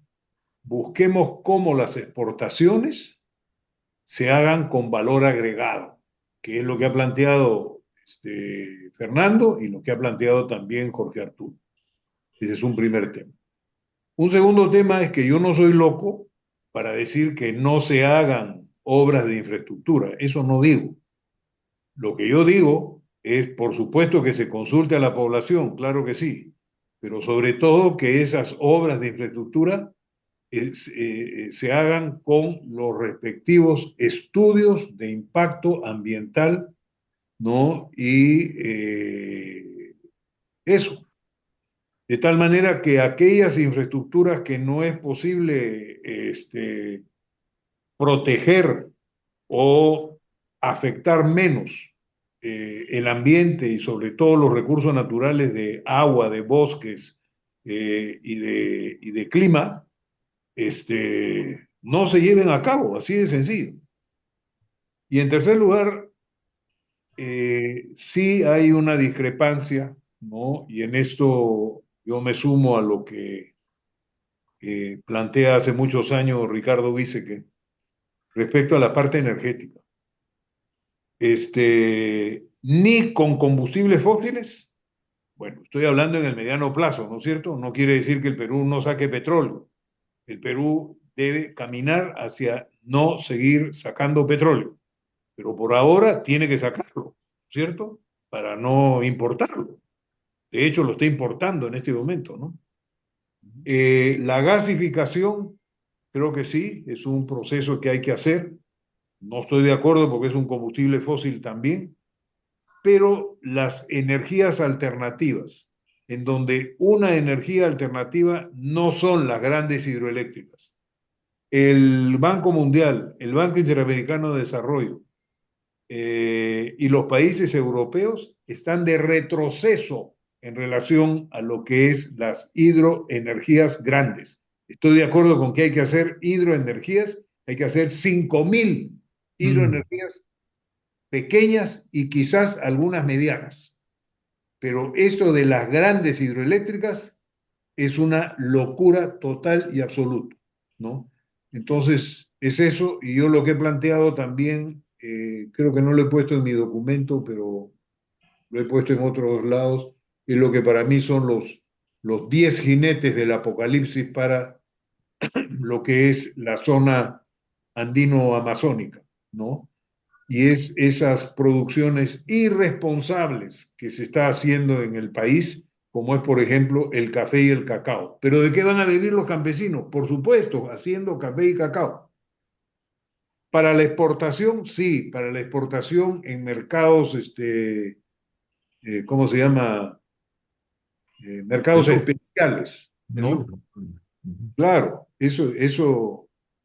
busquemos cómo las exportaciones se hagan con valor agregado, que es lo que ha planteado Fernando y lo que ha planteado también Jorge Arturo. Ese es un primer tema. Un segundo tema es que yo no soy loco para decir que no se hagan obras de infraestructura. Eso no digo. Lo que yo digo es, por supuesto, que se consulte a la población, claro que sí, pero sobre todo que esas obras de infraestructura se hagan con los respectivos estudios de impacto ambiental, ¿no? Y eso, de tal manera que aquellas infraestructuras que no es posible proteger o afectar menos el ambiente y sobre todo los recursos naturales de agua, de bosques y de clima, no se lleven a cabo, así de sencillo. Y en tercer lugar, sí hay una discrepancia, ¿no? Y en esto yo me sumo a lo que plantea hace muchos años Ricardo Viceque respecto a la parte energética. Ni con combustibles fósiles, bueno, estoy hablando en el mediano plazo, ¿no es cierto? No quiere decir que el Perú no saque petróleo. El Perú debe caminar hacia no seguir sacando petróleo, pero por ahora tiene que sacarlo, ¿cierto? Para no importarlo. De hecho, lo está importando en este momento, ¿no? La gasificación, creo que sí, es un proceso que hay que hacer. No estoy de acuerdo porque es un combustible fósil también, pero las energías alternativas, en donde una energía alternativa no son las grandes hidroeléctricas. El Banco Mundial, el Banco Interamericano de Desarrollo y los países europeos están de retroceso en relación a lo que es las hidroenergías grandes. Estoy de acuerdo con que hay que hacer hidroenergías, hay que hacer 5.000 hidroenergías pequeñas y quizás algunas medianas. Pero esto de las grandes hidroeléctricas es una locura total y absoluta, ¿no? Entonces, es eso, y yo lo que he planteado también, creo que no lo he puesto en mi documento, pero lo he puesto en otros lados, es lo que para mí son los 10 jinetes del apocalipsis para lo que es la zona andino-amazónica, ¿no? Y es esas producciones irresponsables que se está haciendo en el país, como es, por ejemplo, el café y el cacao. ¿Pero de qué van a vivir los campesinos? Por supuesto, haciendo café y cacao. Para la exportación, sí, para la exportación en mercados, ¿cómo se llama? De Mercados lujo, especiales, de ¿no? lujo. Claro, eso,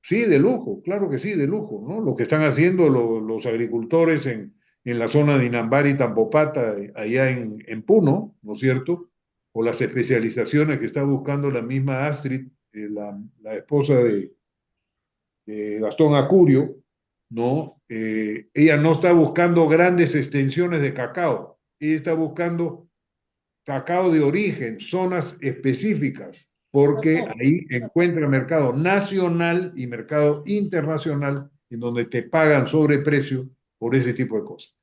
sí, de lujo, claro que sí, de lujo, ¿no? Lo que están haciendo los agricultores en la zona de Inambari y Tampopata, allá en Puno, ¿no es cierto? O las especializaciones que está buscando la misma Astrid, la esposa de Gastón Acurio, ¿no? Ella no está buscando grandes extensiones de cacao, ella está buscando cacao de origen, zonas específicas, porque ahí encuentra mercado nacional y mercado internacional en donde te pagan sobreprecio por ese tipo de cosas.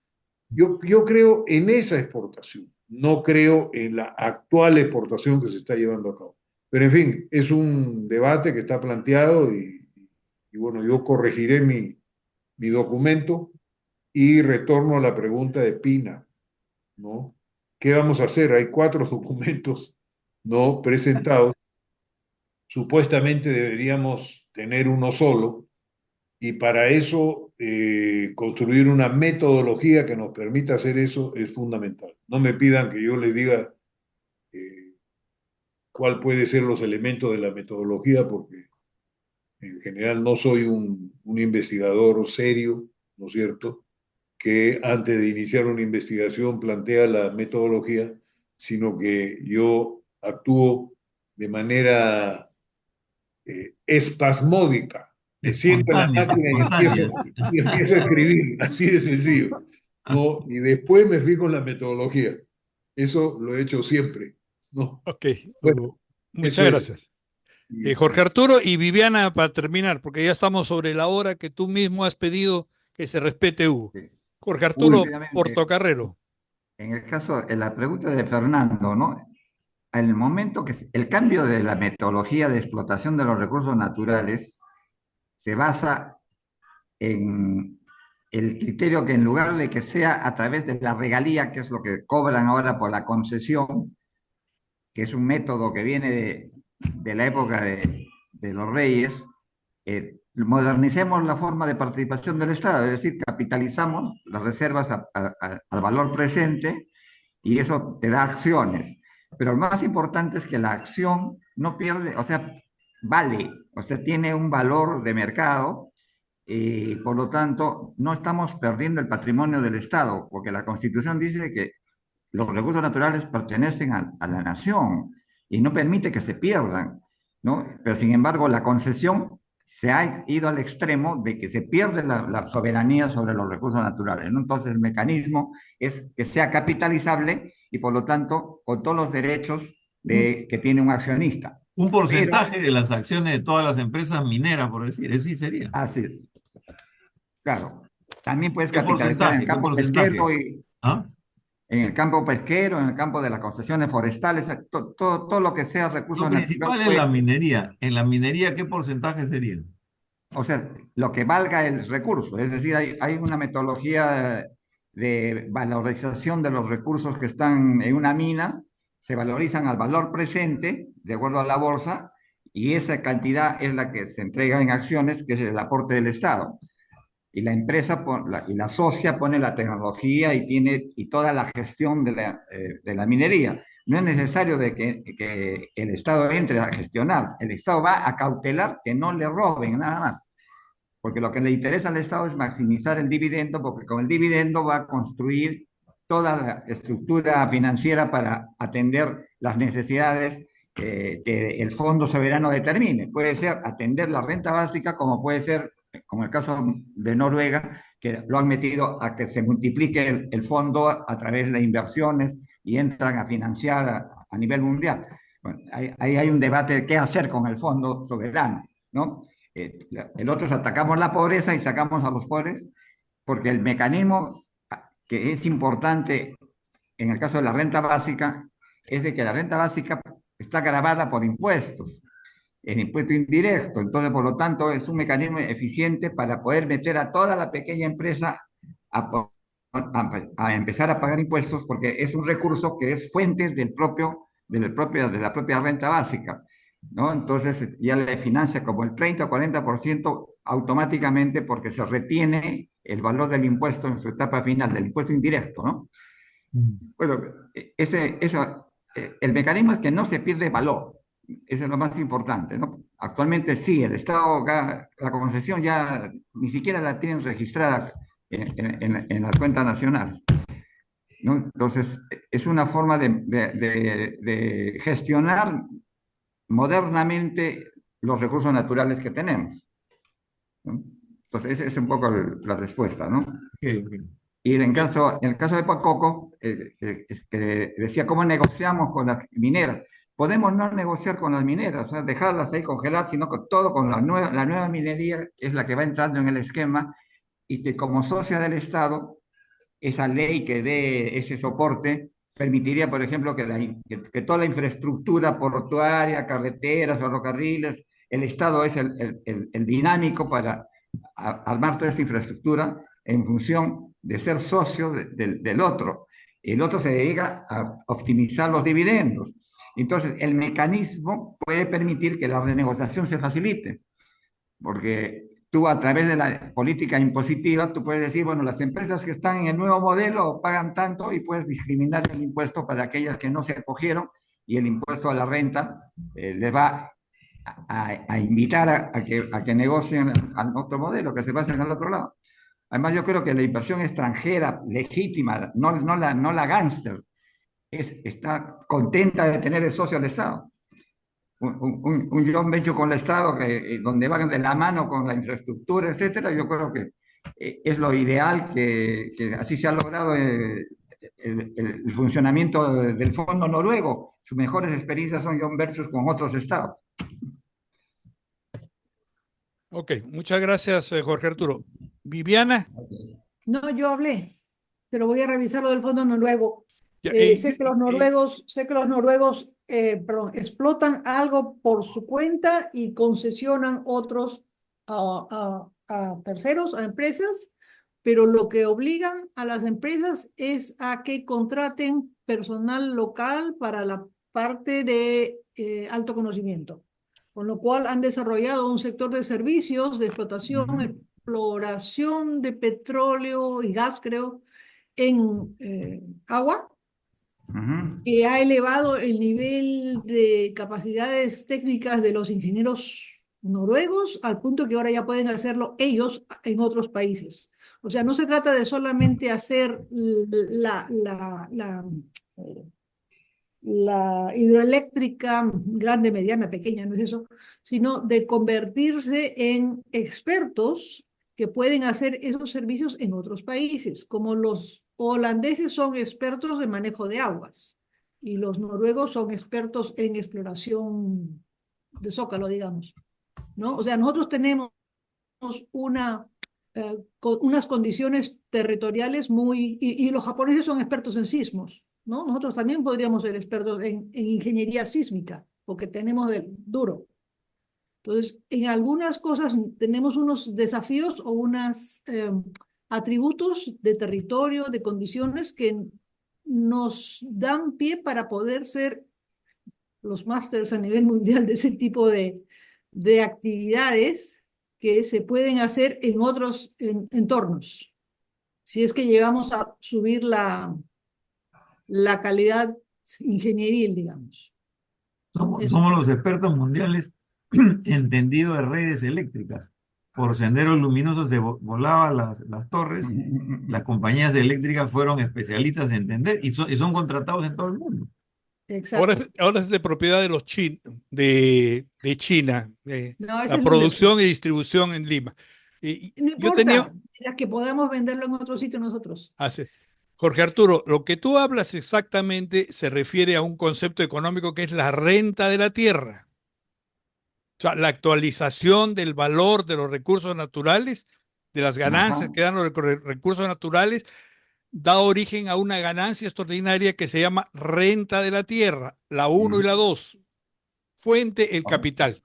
Yo creo en esa exportación, no creo en la actual exportación que se está llevando a cabo. Pero en fin, es un debate que está planteado y bueno, yo corregiré mi documento y retorno a la pregunta de Pina, ¿no? ¿Qué vamos a hacer? Hay 4 documentos no presentados. Supuestamente deberíamos tener uno solo y para eso construir una metodología que nos permita hacer eso es fundamental. No me pidan que yo les diga eh, cuál puede ser los elementos de la metodología porque en general no soy un investigador serio, ¿no es cierto?, que antes de iniciar una investigación plantea la metodología, sino que yo actúo de manera espasmódica. Me siento en la Espontánea, máquina espontánea, sí. y empiezo a escribir, así de sencillo. ¿No? Y después me fijo en la metodología. Eso lo he hecho siempre. ¿No? Ok, Bueno, Hugo, eso muchas es. gracias. Jorge Arturo y Viviana, para terminar, porque ya estamos sobre la hora que tú mismo has pedido que se respete, Hugo. Sí. Jorge Uy, Arturo Rápidamente, Portocarrero. en el caso, en la pregunta de Fernando, ¿no? En el momento el cambio de la metodología de explotación de los recursos naturales se basa en el criterio que en lugar de que sea a través de la regalía, que es lo que cobran ahora por la concesión, que es un método que viene de la época de los reyes, modernicemos la forma de participación del Estado, es decir, capitalizamos las reservas al valor presente y eso te da acciones. Pero lo más importante es que la acción no pierde, o sea, vale, o sea, tiene un valor de mercado y por lo tanto no estamos perdiendo el patrimonio del Estado, porque la Constitución dice que los recursos naturales pertenecen a la nación y no permite que se pierdan, ¿no? Pero sin embargo, la concesión se ha ido al extremo de que se pierde la soberanía sobre los recursos naturales, ¿no? Entonces, el mecanismo es que sea capitalizable y por lo tanto con todos los derechos que tiene un accionista. Un Pero, porcentaje de las acciones de todas las empresas mineras, por decir, eso sí sería. así es, claro. También puedes ¿Qué capitalizar en el porcentaje? ¿Qué campo pesquero porcentaje? y ¿Ah? en el campo pesquero, en el campo de las concesiones forestales, todo lo que sea Lo recurso natural, principal es pues, la minería. En la minería, ¿qué porcentaje sería? o sea, lo que valga el recurso. Es decir, hay una metodología de valorización de los recursos que están en una mina, se valorizan al valor presente, de acuerdo a la bolsa, y esa cantidad es la que se entrega en acciones, que es el aporte del Estado. Y la empresa y la socia pone la tecnología y tiene toda la gestión de la minería. No es necesario que el Estado entre a gestionar, el Estado va a cautelar que no le roben nada más, porque lo que le interesa al Estado es maximizar el dividendo, porque con el dividendo va a construir toda la estructura financiera para atender las necesidades que el Fondo Soberano determine. Puede ser atender la renta básica, como puede ser, como el caso de Noruega, que lo han metido a que se multiplique el fondo a través de inversiones y entran a financiar a nivel mundial. Bueno, ahí hay un debate de qué hacer con el Fondo Soberano, ¿no? El otro es atacamos la pobreza y sacamos a los pobres, porque el mecanismo que es importante en el caso de la renta básica es de que la renta básica está gravada por impuestos, el impuesto indirecto. Entonces, por lo tanto, es un mecanismo eficiente para poder meter a toda la pequeña empresa a empezar a pagar impuestos, porque es un recurso que es fuente de la propia renta básica, ¿no? Entonces ya le financia como el 30 o 40% automáticamente, porque se retiene el valor del impuesto en su etapa final, del impuesto indirecto, ¿no? Bueno, el mecanismo es que no se pierde valor. Eso es lo más importante, ¿no? Actualmente sí, el Estado, la concesión ya ni siquiera la tienen registrada en las cuentas nacionales, ¿no? Entonces, es una forma de gestionar modernamente los recursos naturales que tenemos, ¿no? Entonces, esa es un poco la respuesta, ¿no? Ok, ok. Y en el caso de Pacoco, que decía, ¿cómo negociamos con las mineras? Podemos no negociar con las mineras, o sea, dejarlas ahí congeladas, sino con todo con la nueva minería, que es la que va entrando en el esquema, y que como socia del Estado, esa ley que dé ese soporte permitiría, por ejemplo, que toda la infraestructura portuaria, carreteras, ferrocarriles, el Estado es el dinámico para armar toda esa infraestructura en función de ser socio del otro. El otro se dedica a optimizar los dividendos. Entonces, el mecanismo puede permitir que la renegociación se facilite, porque tú a través de la política impositiva, tú puedes decir, bueno, las empresas que están en el nuevo modelo pagan tanto y puedes discriminar el impuesto para aquellas que no se acogieron y el impuesto a la renta les va a invitar a que negocien al otro modelo, que se pasen al otro lado. Además, yo creo que la inversión extranjera legítima, no la gángster, está contenta de tener el socio al Estado. Un joint venture con el Estado donde van de la mano con la infraestructura, etcétera, yo creo que es lo ideal, que así se ha logrado el funcionamiento del fondo noruego. Sus mejores experiencias son joint ventures con otros estados. Ok, muchas gracias, Jorge Arturo. Viviana. No, yo hablé, pero voy a revisar lo del fondo noruego. Ya, Sé que los noruegos, perdón, explotan algo por su cuenta y concesionan otros a terceros, a empresas, pero lo que obligan a las empresas es a que contraten personal local para la parte de alto conocimiento, con lo cual han desarrollado un sector de servicios, de explotación, exploración de petróleo y gas, creo, en agua, que ha elevado el nivel de capacidades técnicas de los ingenieros noruegos al punto que ahora ya pueden hacerlo ellos en otros países. O sea, no se trata de solamente hacer la hidroeléctrica grande, mediana, pequeña, no es eso, sino de convertirse en expertos que pueden hacer esos servicios en otros países, como los holandeses son expertos en manejo de aguas y los noruegos son expertos en exploración de zócalo, digamos, ¿no? O sea, nosotros tenemos unas condiciones territoriales y los japoneses son expertos en sismos, ¿no? Nosotros también podríamos ser expertos en ingeniería sísmica, porque tenemos del duro. Entonces, en algunas cosas tenemos unos desafíos o unos atributos de territorio, de condiciones que nos dan pie para poder ser los másters a nivel mundial de ese tipo de actividades que se pueden hacer en otros entornos. Si es que llegamos a subir la calidad ingenieril, digamos. Somos los expertos mundiales entendido de redes eléctricas. Por senderos luminosos se volaban las torres. Las compañías eléctricas fueron especialistas en entender y son contratados en todo el mundo. Exacto. Ahora es de propiedad de los de China, No, esa la es la producción y distribución en Lima. No Yo tenía, importa, ya que podamos venderlo en otro sitio nosotros. Jorge Arturo, lo que tú hablas exactamente se refiere a un concepto económico que es la renta de la tierra. O sea, la actualización del valor de los recursos naturales, de las ganancias que dan los recursos naturales, da origen a una ganancia extraordinaria que se llama renta de la tierra, la 1 y la 2. Fuente, el capital.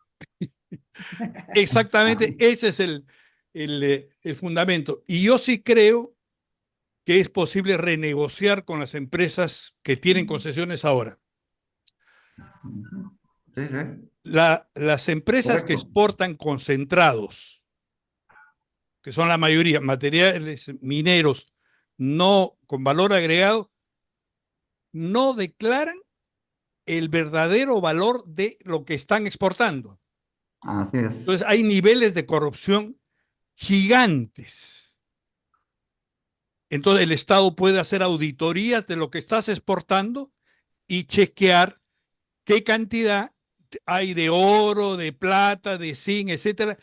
Exactamente, ese es el fundamento. Y yo sí creo que es posible renegociar con las empresas que tienen concesiones ahora. Sí, sí. Las empresas que exportan concentrados, que son la mayoría, materiales mineros no con valor agregado, no declaran el verdadero valor de lo que están exportando. Así es. Entonces hay niveles de corrupción gigantes. Entonces el Estado puede hacer auditorías de lo que estás exportando y chequear qué cantidad hay de oro, de plata, de zinc, etcétera,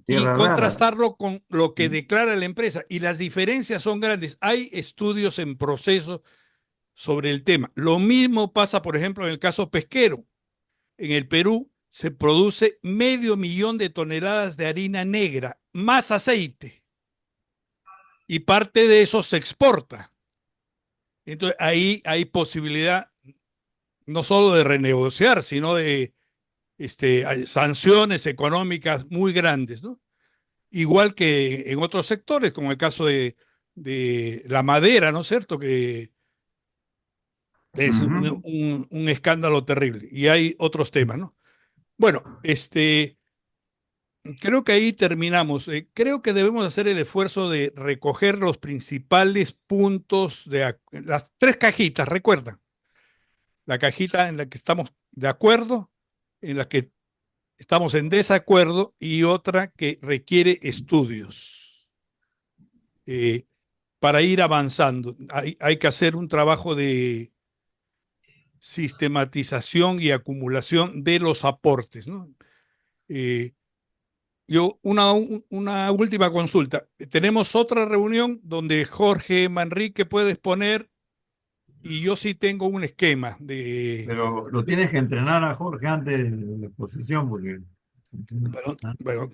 y contrastarlo con lo que declara la empresa. Y las diferencias son grandes. Hay estudios en proceso sobre el tema. Lo mismo pasa, por ejemplo, en el caso pesquero. En el Perú se produce 500,000 de toneladas de harina negra, más aceite. Y parte de eso se exporta. Entonces ahí hay posibilidad no solo de renegociar, sino de sanciones económicas muy grandes, ¿no? Igual que en otros sectores, como el caso de la madera, ¿no es cierto? Que es un escándalo terrible. Y hay otros temas, ¿no? Bueno, creo que ahí terminamos. Creo que debemos hacer el esfuerzo de recoger los principales puntos de las 3 cajitas, recuerda. La cajita en la que estamos de acuerdo, en la que estamos en desacuerdo y otra que requiere estudios para ir avanzando. Hay que hacer un trabajo de sistematización y acumulación de los aportes, ¿no? Una última consulta. Tenemos otra reunión donde Jorge Manrique puede exponer y yo sí tengo un esquema de... Pero lo tienes que entrenar a Jorge antes de la exposición porque... Bueno,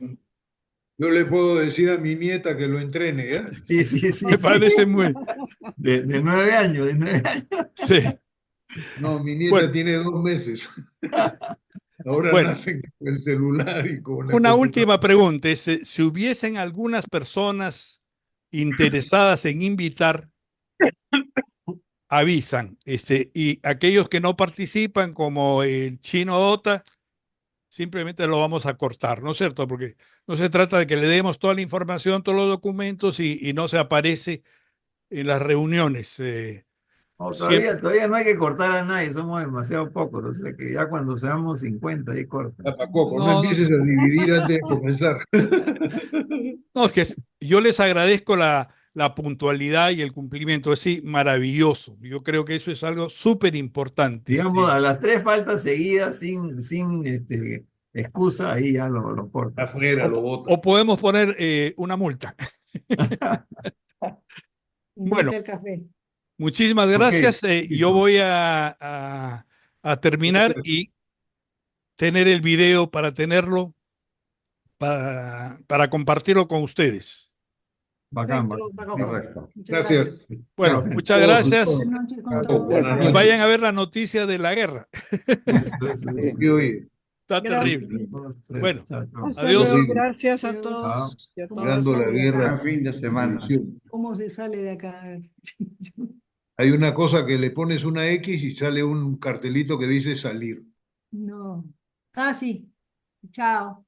yo le puedo decir a mi nieta que lo entrene, ¿ya? Sí. Me parece muy... De 9 años, de 9 años. Sí. No, mi nieta tiene 2 meses. Ahora nacen con el celular y con una última pregunta es, si hubiesen algunas personas interesadas en invitar, avisan, y aquellos que no participan, como el Chino Ota, simplemente lo vamos a cortar, ¿no es cierto? Porque no se trata de que le demos toda la información, todos los documentos y no se aparece en las reuniones. Todavía no hay que cortar a nadie, somos demasiado pocos, o sea que ya cuando seamos 50 ahí corta. No empieces a dividir antes de comenzar. No, es que yo les agradezco la puntualidad y el cumplimiento, es sí, maravilloso. Yo creo que eso es algo súper importante. Digamos, a las 3 faltas seguidas, sin excusa, ahí ya lo corta. Afuera, lo bota. O podemos poner una multa. Bueno, el café. muchísimas gracias. Yo voy a terminar y tener el video para tenerlo, para compartirlo con ustedes. Bacán. Correcto. Gracias. Bueno, muchas gracias. Y vayan a ver la noticia de la guerra. Está terrible. Bueno, adiós. Luego, gracias a todos. Y a todas. La guerra. Buen fin de semana. ¿Cómo se sale de acá? Hay una cosa que le pones una X y sale un cartelito que dice salir. No. Ah, sí. Chao.